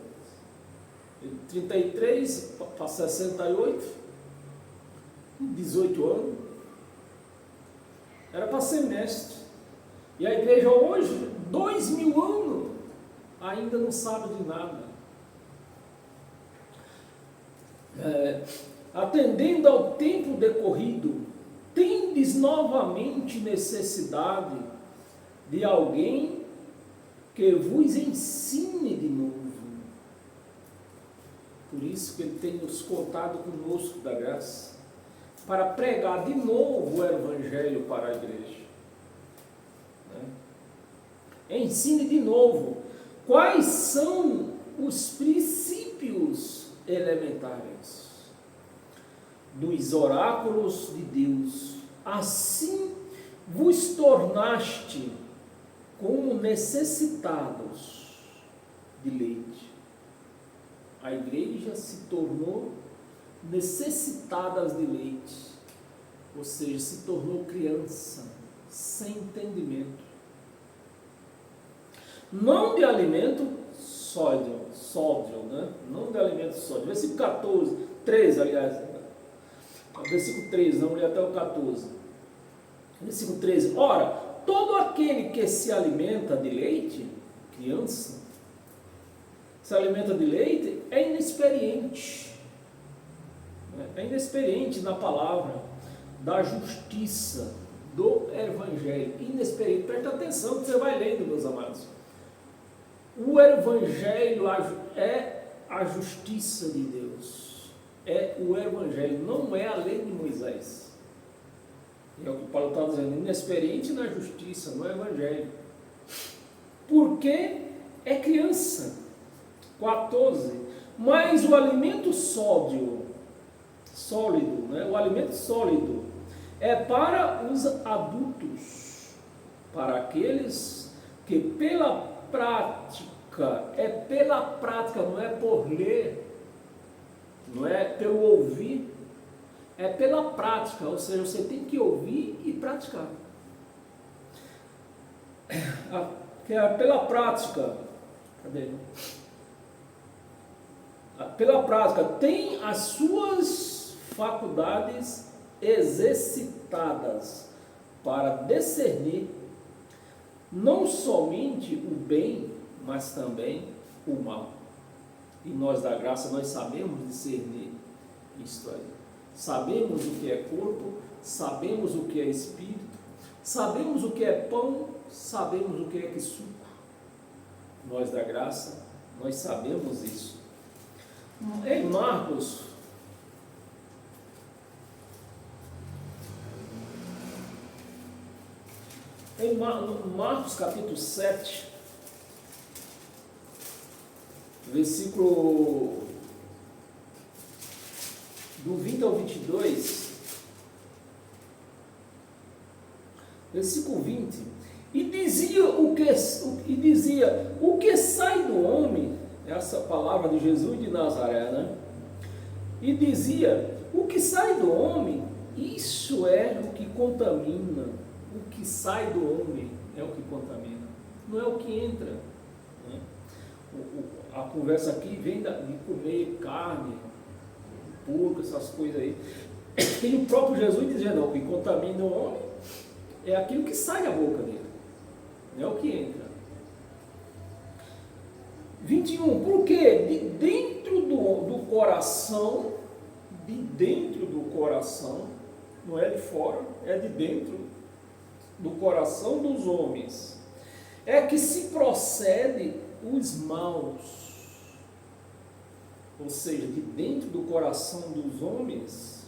33 para 68, 18 anos. Era para ser mestre. E a igreja hoje, 2000 anos, ainda não sabe de nada. Atendendo ao tempo decorrido, tendes novamente necessidade de alguém que vos ensine de novo. Por isso que ele tem nos contado conosco da graça, para pregar de novo o evangelho para a igreja. Ensine de novo quais são os princípios elementares dos oráculos de Deus. Assim vos tornaste como necessitados de leite. A igreja se tornou necessitadas de leite, ou seja, se tornou criança, sem entendimento. Não de alimento sólido, né? Não de alimento sólido. Versículo 14, 13, aliás. Versículo 13, não li até o 14. Versículo 13. Ora, todo aquele que se alimenta de leite, criança, se alimenta de leite, é inexperiente. É inexperiente na palavra da justiça, do evangelho. Inexperiente. Presta atenção que você vai lendo, meus amados. O evangelho é a justiça de Deus. É o evangelho, não é a lei de Moisés. É o que Paulo está dizendo, inexperiente na justiça, no evangelho. Porque é criança. 14. Mas o alimento sólido, né? O alimento sólido é para os adultos, para aqueles que pela prática, não é por ler, não é pelo ouvir, é pela prática, ou seja, você tem que ouvir e praticar. Que é pela prática. Cadê? pela prática, tem as suas faculdades exercitadas para discernir não somente o bem, mas também o mal. E nós da graça, nós sabemos discernir isto aí. Sabemos o que é corpo, sabemos o que é espírito, sabemos o que é pão, sabemos o que é suco. Nós da graça, nós sabemos isso. Em Marcos, Marcos capítulo 7, versículo do 20 ao 22, versículo 20, e dizia o que sai do homem, essa palavra de Jesus de Nazaré, né? E dizia, o que sai do homem, isso é o que contamina. O que sai do homem é o que contamina, não é o que entra, né? A conversa aqui vem de comer carne, porco, essas coisas aí. E o próprio Jesus dizia, não, o que contamina o homem é aquilo que sai da boca dele, não é o que entra. 21, porque de dentro do coração, não é de fora, é de dentro do coração dos homens, é que se procede os maus. Ou seja, de dentro do coração dos homens,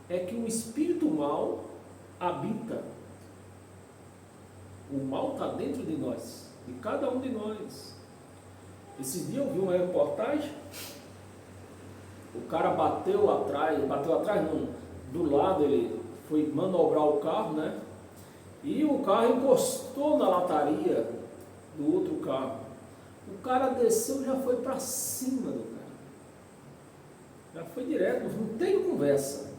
é que o espírito mau habita. O mal está dentro de nós, de cada um de nós. Esse dia eu vi uma reportagem, o cara bateu atrás não, do lado, ele foi manobrar o carro, né? E o carro encostou na lataria do outro carro. O cara desceu e já foi para cima do carro. Já foi direto, não tem conversa.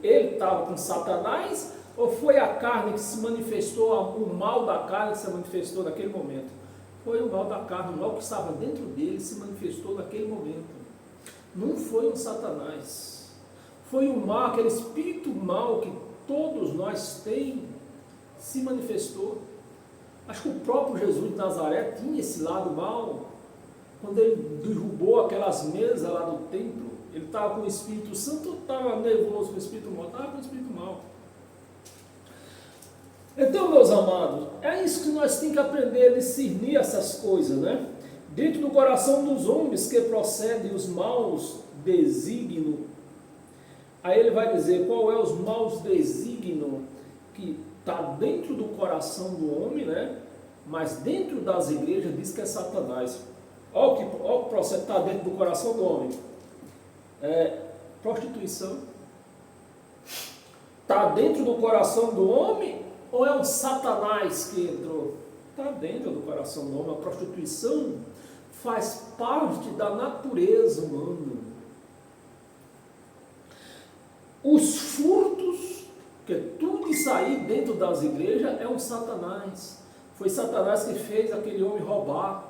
Ele estava com Satanás ou foi a carne que se manifestou, o mal da carne que se manifestou naquele momento? Foi o mal da carne, o mal que estava dentro dele se manifestou naquele momento. Não foi um Satanás. Foi o mal, aquele espírito mal que todos nós temos, se manifestou. Acho que o próprio Jesus de Nazaré tinha esse lado mal. Quando ele derrubou aquelas mesas lá do templo, ele estava com o Espírito Santo ou estava nervoso com o Espírito mal? Estava com o Espírito mal. Então, meus amados, é isso que nós temos que aprender a discernir essas coisas, né? Dentro do coração dos homens que procedem os maus desígnios. Aí ele vai dizer qual é os maus desígnios que está dentro do coração do homem, né? Mas dentro das igrejas diz que é Satanás. Olha o que procede está dentro do coração do homem. Prostituição. Está dentro do coração do homem ou é um Satanás que entrou? Está dentro do coração do homem. A prostituição faz parte da natureza humana. Os furtos, que tudo isso aí dentro das igrejas é um Satanás. Foi Satanás que fez aquele homem roubar.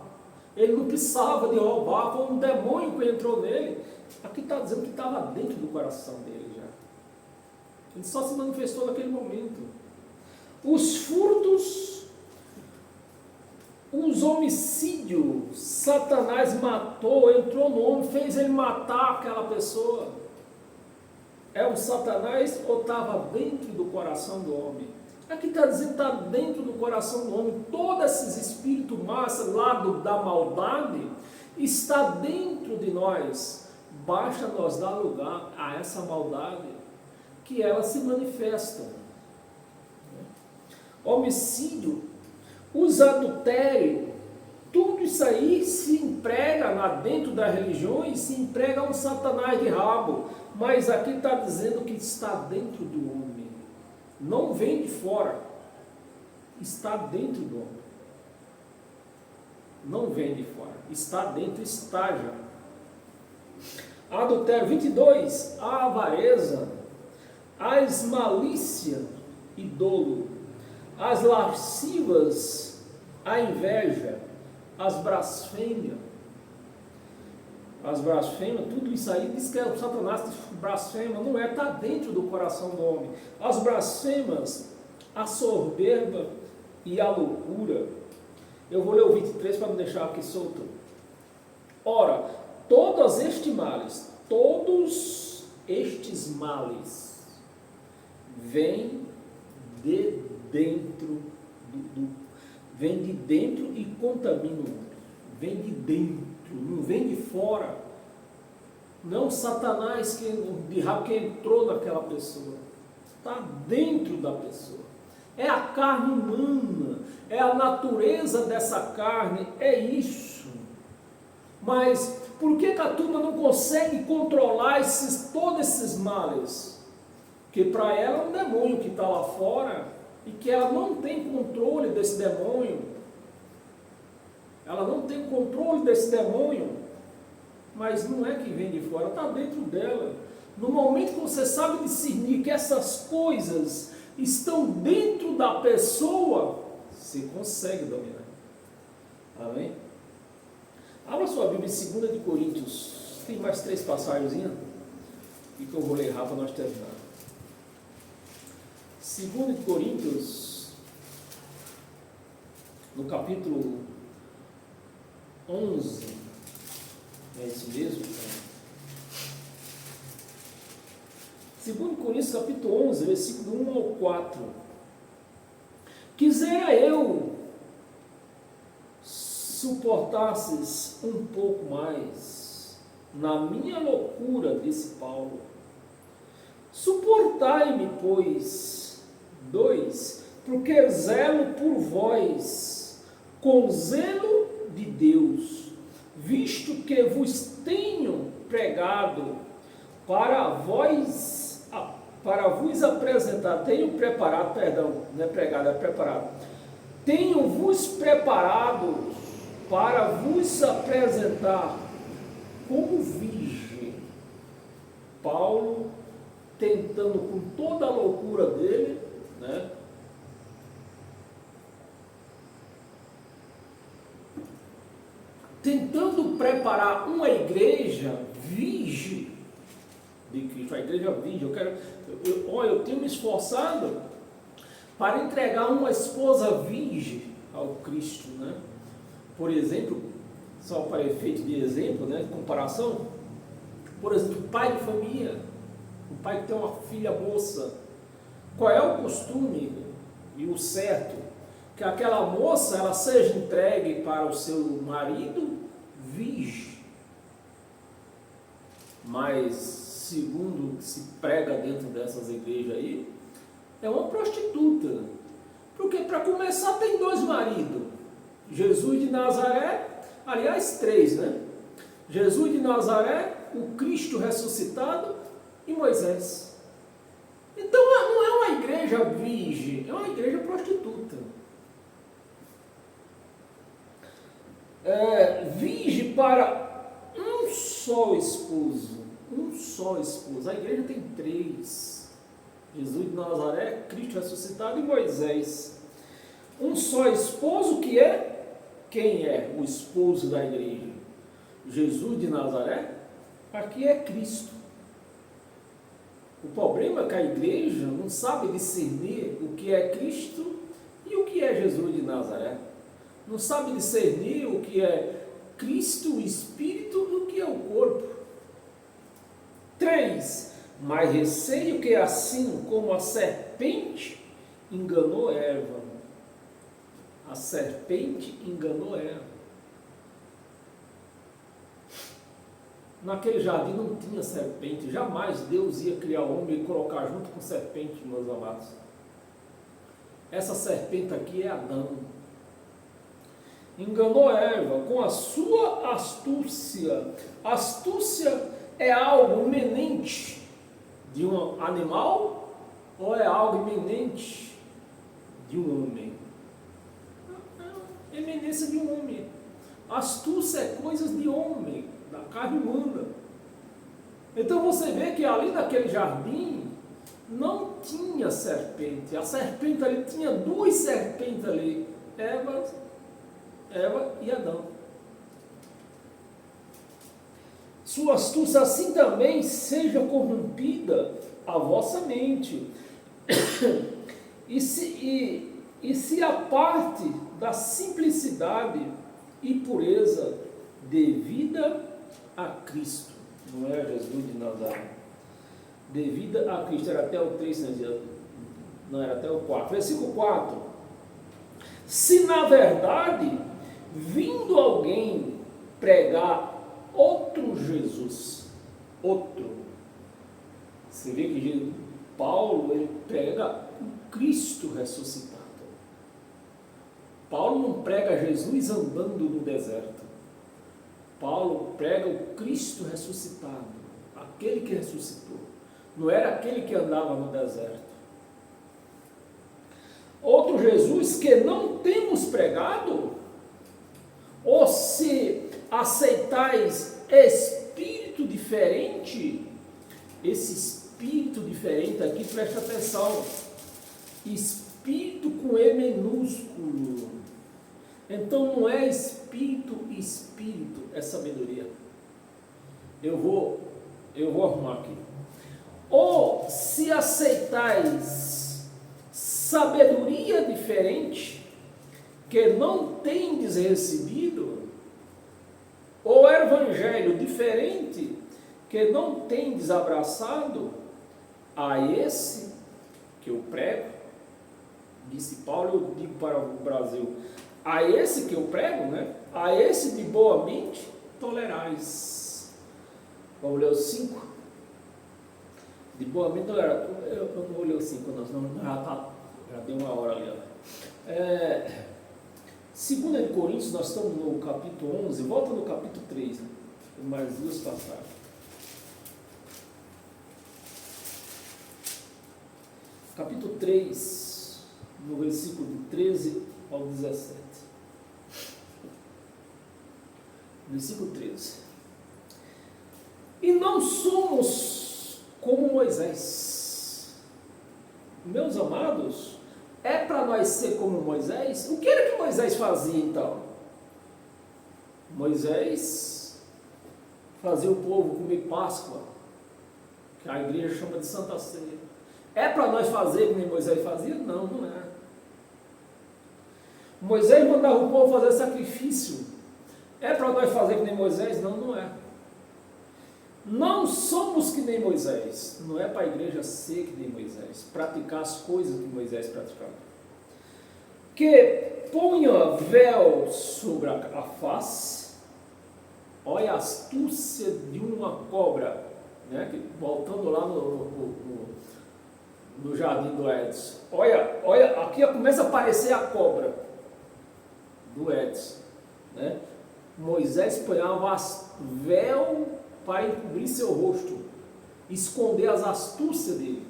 Ele não precisava de roubar, foi um demônio que entrou nele. Aqui está dizendo que estava dentro do coração dele já. Ele só se manifestou naquele momento. Os furtos, os homicídios, Satanás matou, entrou no homem, fez ele matar aquela pessoa. É um Satanás ou estava dentro do coração do homem? Aqui está dizendo que está dentro do coração do homem. Todos esses espíritos maus, lado da maldade, está dentro de nós. Basta nós dar lugar a essa maldade, que ela se manifesta. Homicídio, os adultérios, tudo isso aí se emprega lá dentro da religião e se emprega um Satanás de rabo. Mas aqui está dizendo que está dentro do homem. Não vem de fora. Está dentro do homem. Não vem de fora. Está dentro, está já. Adultério 22. A avareza, as malícia e dolo, as lascivas, a inveja, as blasfêmias. As blasfêmias, tudo isso aí diz que o Satanás blasfema, não é, está dentro do coração do homem. As blasfemas, a soberba e a loucura. Eu vou ler o 23 para não deixar aqui solto. Ora, todos estes males vêm de dentro vem de dentro e contamina o homem. Vem de dentro, não vem de fora. Não Satanás, o diabo que entrou naquela pessoa. Está dentro da pessoa. É a carne humana, é a natureza dessa carne, é isso. Mas por que a turma não consegue controlar todos esses males? Porque para ela é um demônio que está lá fora e que ela não tem controle desse demônio. Ela não tem controle desse demônio, mas não é que vem de fora, está dentro dela. No momento que você sabe discernir que essas coisas estão dentro da pessoa, você consegue dominar. Amém? Abra sua Bíblia em 2 de Coríntios. Tem mais 3 passagens e que eu vou ler rápido para nós terminar. 2 de Coríntios, no capítulo 11, é isso mesmo? 2 Coríntios, capítulo 11, versículo 1 ao 4. Quisera eu suportasses um pouco mais na minha loucura, disse Paulo. Suportai-me, pois, 2, porque zelo por vós, com zelo de Deus, visto que vos tenho pregado para vos apresentar, tenho-vos preparado para vos apresentar como virgem. Paulo, tentando com toda a loucura dele, né? Tentando preparar uma igreja virgem de Cristo, a igreja virgem. Eu tenho me esforçado para entregar uma esposa virgem ao Cristo, né? Por exemplo, só para efeito de exemplo, né, de comparação, por exemplo, pai de família, um pai que tem uma filha moça, qual é o costume e o certo? Que aquela moça ela seja entregue para o seu marido virgem. Mas, segundo o que se prega dentro dessas igrejas aí, é uma prostituta. Porque, para começar, tem 2 maridos. Jesus de Nazaré, aliás 3, né? Jesus de Nazaré, o Cristo ressuscitado e Moisés. Então não é uma igreja virgem, é uma igreja prostituta. Virgem para um só esposo. Um só esposo. A igreja tem 3. Jesus de Nazaré, Cristo ressuscitado e Moisés. Um só esposo que é... Quem é o esposo da igreja? Jesus de Nazaré? Aqui é Cristo. O problema é que a igreja não sabe discernir o que é Cristo e o que é Jesus de Nazaré. Não sabe discernir o que é Cristo, o Espírito, e o que é o corpo. 3. Mas receio que assim como a serpente enganou Eva. A serpente enganou Eva. Naquele jardim não tinha serpente. Jamais Deus ia criar o homem e colocar junto com serpente, meus amados. Essa serpente aqui é Adão. Enganou Eva com a sua astúcia. Astúcia é algo imanente de um animal ou é algo imanente de um homem? Eminência de um homem. Astúcia é coisas de homem, da carne humana. Então você vê que ali naquele jardim não tinha serpente. A serpente ali tinha 2 serpentes ali. Eva e Adão. Sua astúcia assim também seja corrompida a vossa mente, e se aparte da simplicidade e pureza devida a Cristo. Não é Jesus de Nazaré. Devida a Cristo. Era até o 3, não, era até o 4. Versículo 4. Se na verdade, vindo alguém pregar outro Jesus, outro. Você vê que Paulo, ele prega o Cristo ressuscitado. Paulo não prega Jesus andando no deserto. Paulo prega o Cristo ressuscitado, aquele que ressuscitou. Não era aquele que andava no deserto. Outro Jesus que não temos pregado, ou se aceitais espírito diferente, esse espírito diferente aqui, presta atenção, espírito com E minúsculo, então não é espírito, é sabedoria. Eu vou arrumar aqui. Ou se aceitais sabedoria diferente, que não tendes recebido, ou evangelho diferente, que não tendes abraçado, a esse que eu prego, disse Paulo, eu digo para o Brasil, a esse que eu prego, né? A esse de boa mente tolerais. Vamos ler os 5? De boa mente tolerais. Eu não vou ler os 5, não, já deu uma hora ali. 2 Coríntios, nós estamos no capítulo 11, volta no capítulo 3, né? Mais duas passagens. Capítulo 3, no versículo de 13 ao 17. Versículo 13. E não somos como Moisés. Meus amados, é para nós ser como Moisés? O que era que Moisés fazia então? Moisés fazia o povo comer Páscoa, que a igreja chama de Santa Ceia. É para nós fazer como Moisés fazia? Não, não é. Moisés mandava o povo fazer sacrifício. É para nós fazer que nem Moisés? Não, não é. Não somos que nem Moisés. Não é para a igreja ser que nem Moisés, praticar as coisas que Moisés praticava. Que ponha véu sobre a face. Olha a astúcia de uma cobra, né? Voltando lá no jardim do Edson. Olha, aqui começa a aparecer a cobra do Edson, né? Moisés ponhava véu para encobrir seu rosto, esconder as astúcias dele.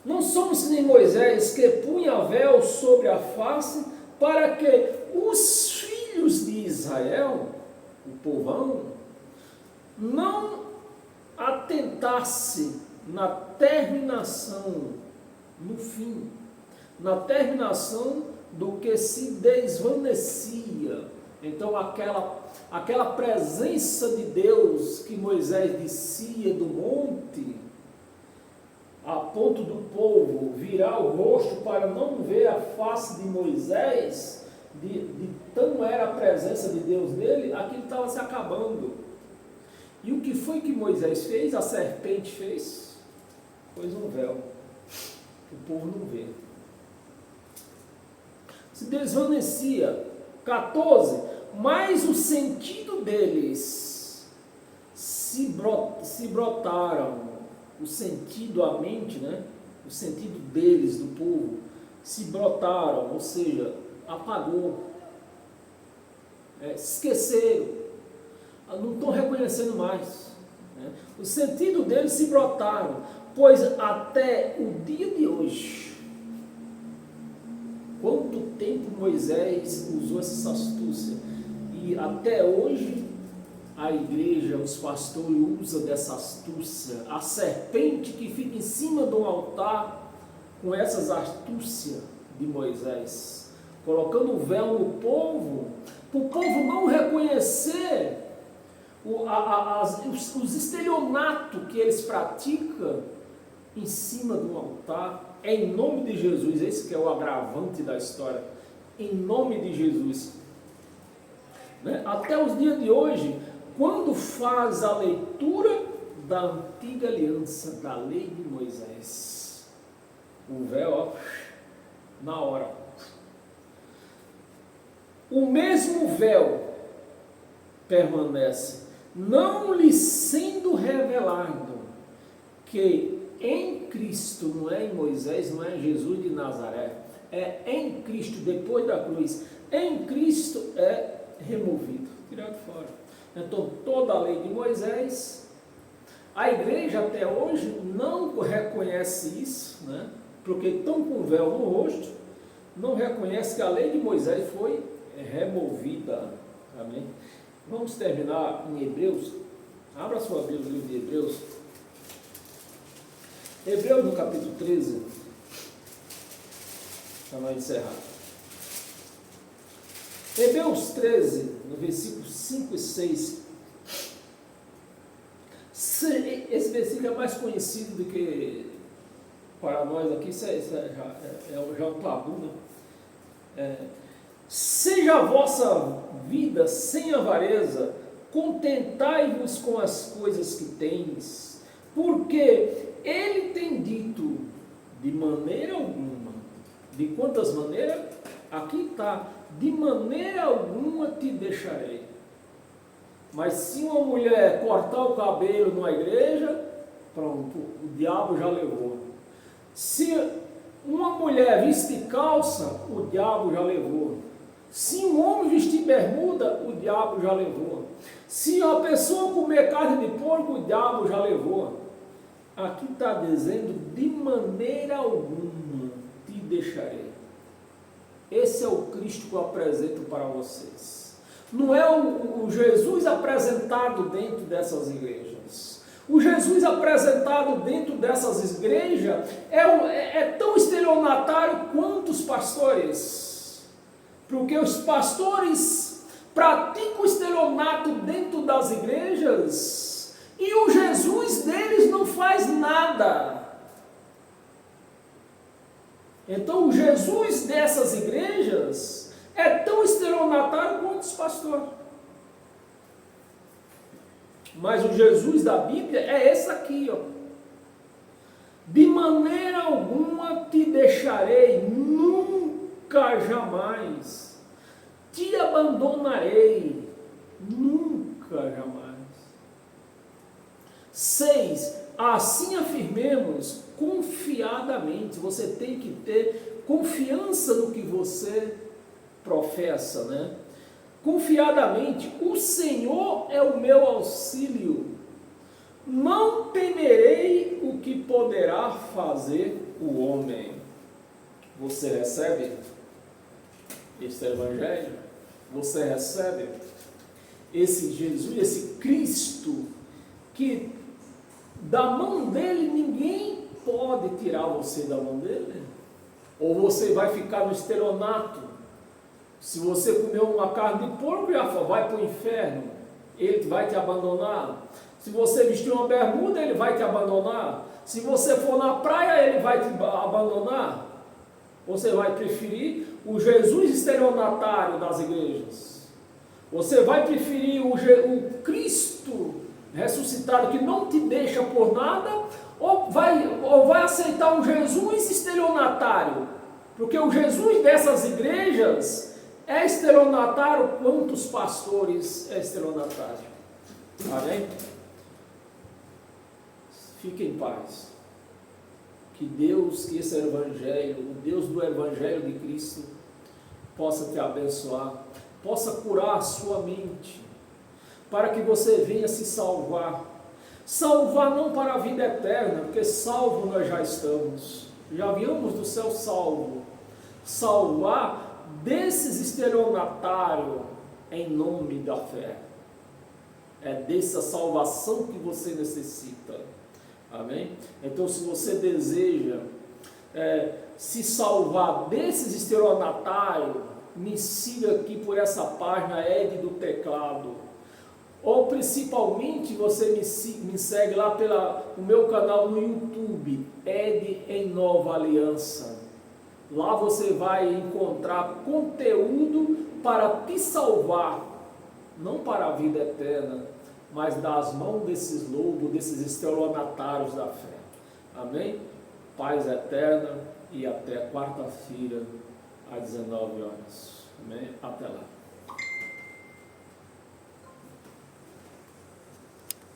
Não somos nem Moisés, que punha véu sobre a face, para que os filhos de Israel, o povão, não atentasse na terminação, no fim, na terminação do que se desvanecia. Então aquela presença de Deus que Moisés descia do monte, a ponto do povo virar o rosto para não ver a face de Moisés, de tão era a presença de Deus nele, aquilo estava se acabando. E o que foi que Moisés fez? A serpente fez? Pôs um véu, que o povo não vê. Se desvanecia. 14. Mas o sentido deles se brotaram, o sentido, a mente, né? O sentido deles, do povo, se brotaram, ou seja, apagou, esqueceram, não estão reconhecendo mais, né? O sentido deles se brotaram, pois até o dia de hoje, quanto tempo Moisés usou essa astúcia, e até hoje a igreja, os pastores usam dessa astúcia, a serpente que fica em cima do altar com essas astúcias de Moisés, colocando o véu no povo, para o povo não reconhecer os estelionatos que eles praticam em cima do altar, em nome de Jesus. Esse que é o agravante da história, em nome de Jesus. Né? Até os dias de hoje, quando faz a leitura da antiga aliança, da lei de Moisés, o véu, ó, na hora, o mesmo véu permanece, não lhe sendo revelado que em Cristo, não é em Moisés, não é em Jesus de Nazaré, é em Cristo, depois da cruz, em Cristo é removido, tirado fora. Então toda a lei de Moisés, a igreja até hoje não reconhece isso, né? Porque estão com véu no rosto, não reconhece que a lei de Moisés foi removida. Amém? Vamos terminar em Hebreus. Abra sua Bíblia no livro de Hebreus. Hebreus no capítulo 13, para nós encerrar. Hebreus 13, no versículo 5 e 6. Esse versículo é mais conhecido do que para nós aqui, isso já é um tabu, né? Seja a vossa vida sem avareza, contentai-vos com as coisas que tens, porque ele tem dito, de maneira alguma, de quantas maneiras? Aqui está, de maneira alguma te deixarei. Mas se uma mulher cortar o cabelo numa igreja, pronto, o diabo já levou. Se uma mulher vestir calça, o diabo já levou. Se um homem vestir bermuda, o diabo já levou. Se a pessoa comer carne de porco, o diabo já levou. Aqui está dizendo, de maneira alguma te deixarei. Esse é o Cristo que eu apresento para vocês. Não é o Jesus apresentado dentro dessas igrejas. O Jesus apresentado dentro dessas igrejas é tão estelionatário quanto os pastores. Porque os pastores praticam o estelionato dentro das igrejas e o Jesus deles não faz nada. Então o Jesus dessas igrejas é tão estelionatário quanto os pastores. Mas o Jesus da Bíblia é esse aqui, ó. De maneira alguma te deixarei, nunca jamais te abandonarei, nunca jamais. 6. Assim afirmemos confiadamente. Você tem que ter confiança no que você professa, né? Confiadamente, o Senhor é o meu auxílio. Não temerei o que poderá fazer o homem. Você recebe este evangelho? Você recebe esse Jesus, esse Cristo, que da mão dele ninguém pode tirar você da mão dele? Ou você vai ficar no estelionato? Se você comer uma carne de porco, já vai para o inferno, ele vai te abandonar. Se você vestir uma bermuda, ele vai te abandonar. Se você for na praia, ele vai te abandonar. Você vai preferir o Jesus estelionatário das igrejas? Você vai preferir o Cristo ressuscitado que não te deixa por nada? Ou vai aceitar um Jesus estelionatário? Porque o Jesus dessas igrejas é estelionatário quanto os pastores é estelionatário. Amém? Fique em paz. Que Deus, que esse evangelho, o Deus do evangelho de Cristo, possa te abençoar, possa curar a sua mente, para que você venha se salvar. Salvar não para a vida eterna, porque salvo nós já estamos. Já viemos do céu salvo. Salvar desses estelionatários em nome da fé. É dessa salvação que você necessita. Amém? Então, se você deseja se salvar desses estelionatários, me siga aqui por essa página Ed do Teclado. Ou principalmente você me segue lá no meu canal no YouTube, Ed em Nova Aliança. Lá você vai encontrar conteúdo para te salvar, não para a vida eterna, mas das mãos desses lobos, desses estelionatários da fé. Amém? Paz eterna e até quarta-feira às 19 horas. Amém? Até lá.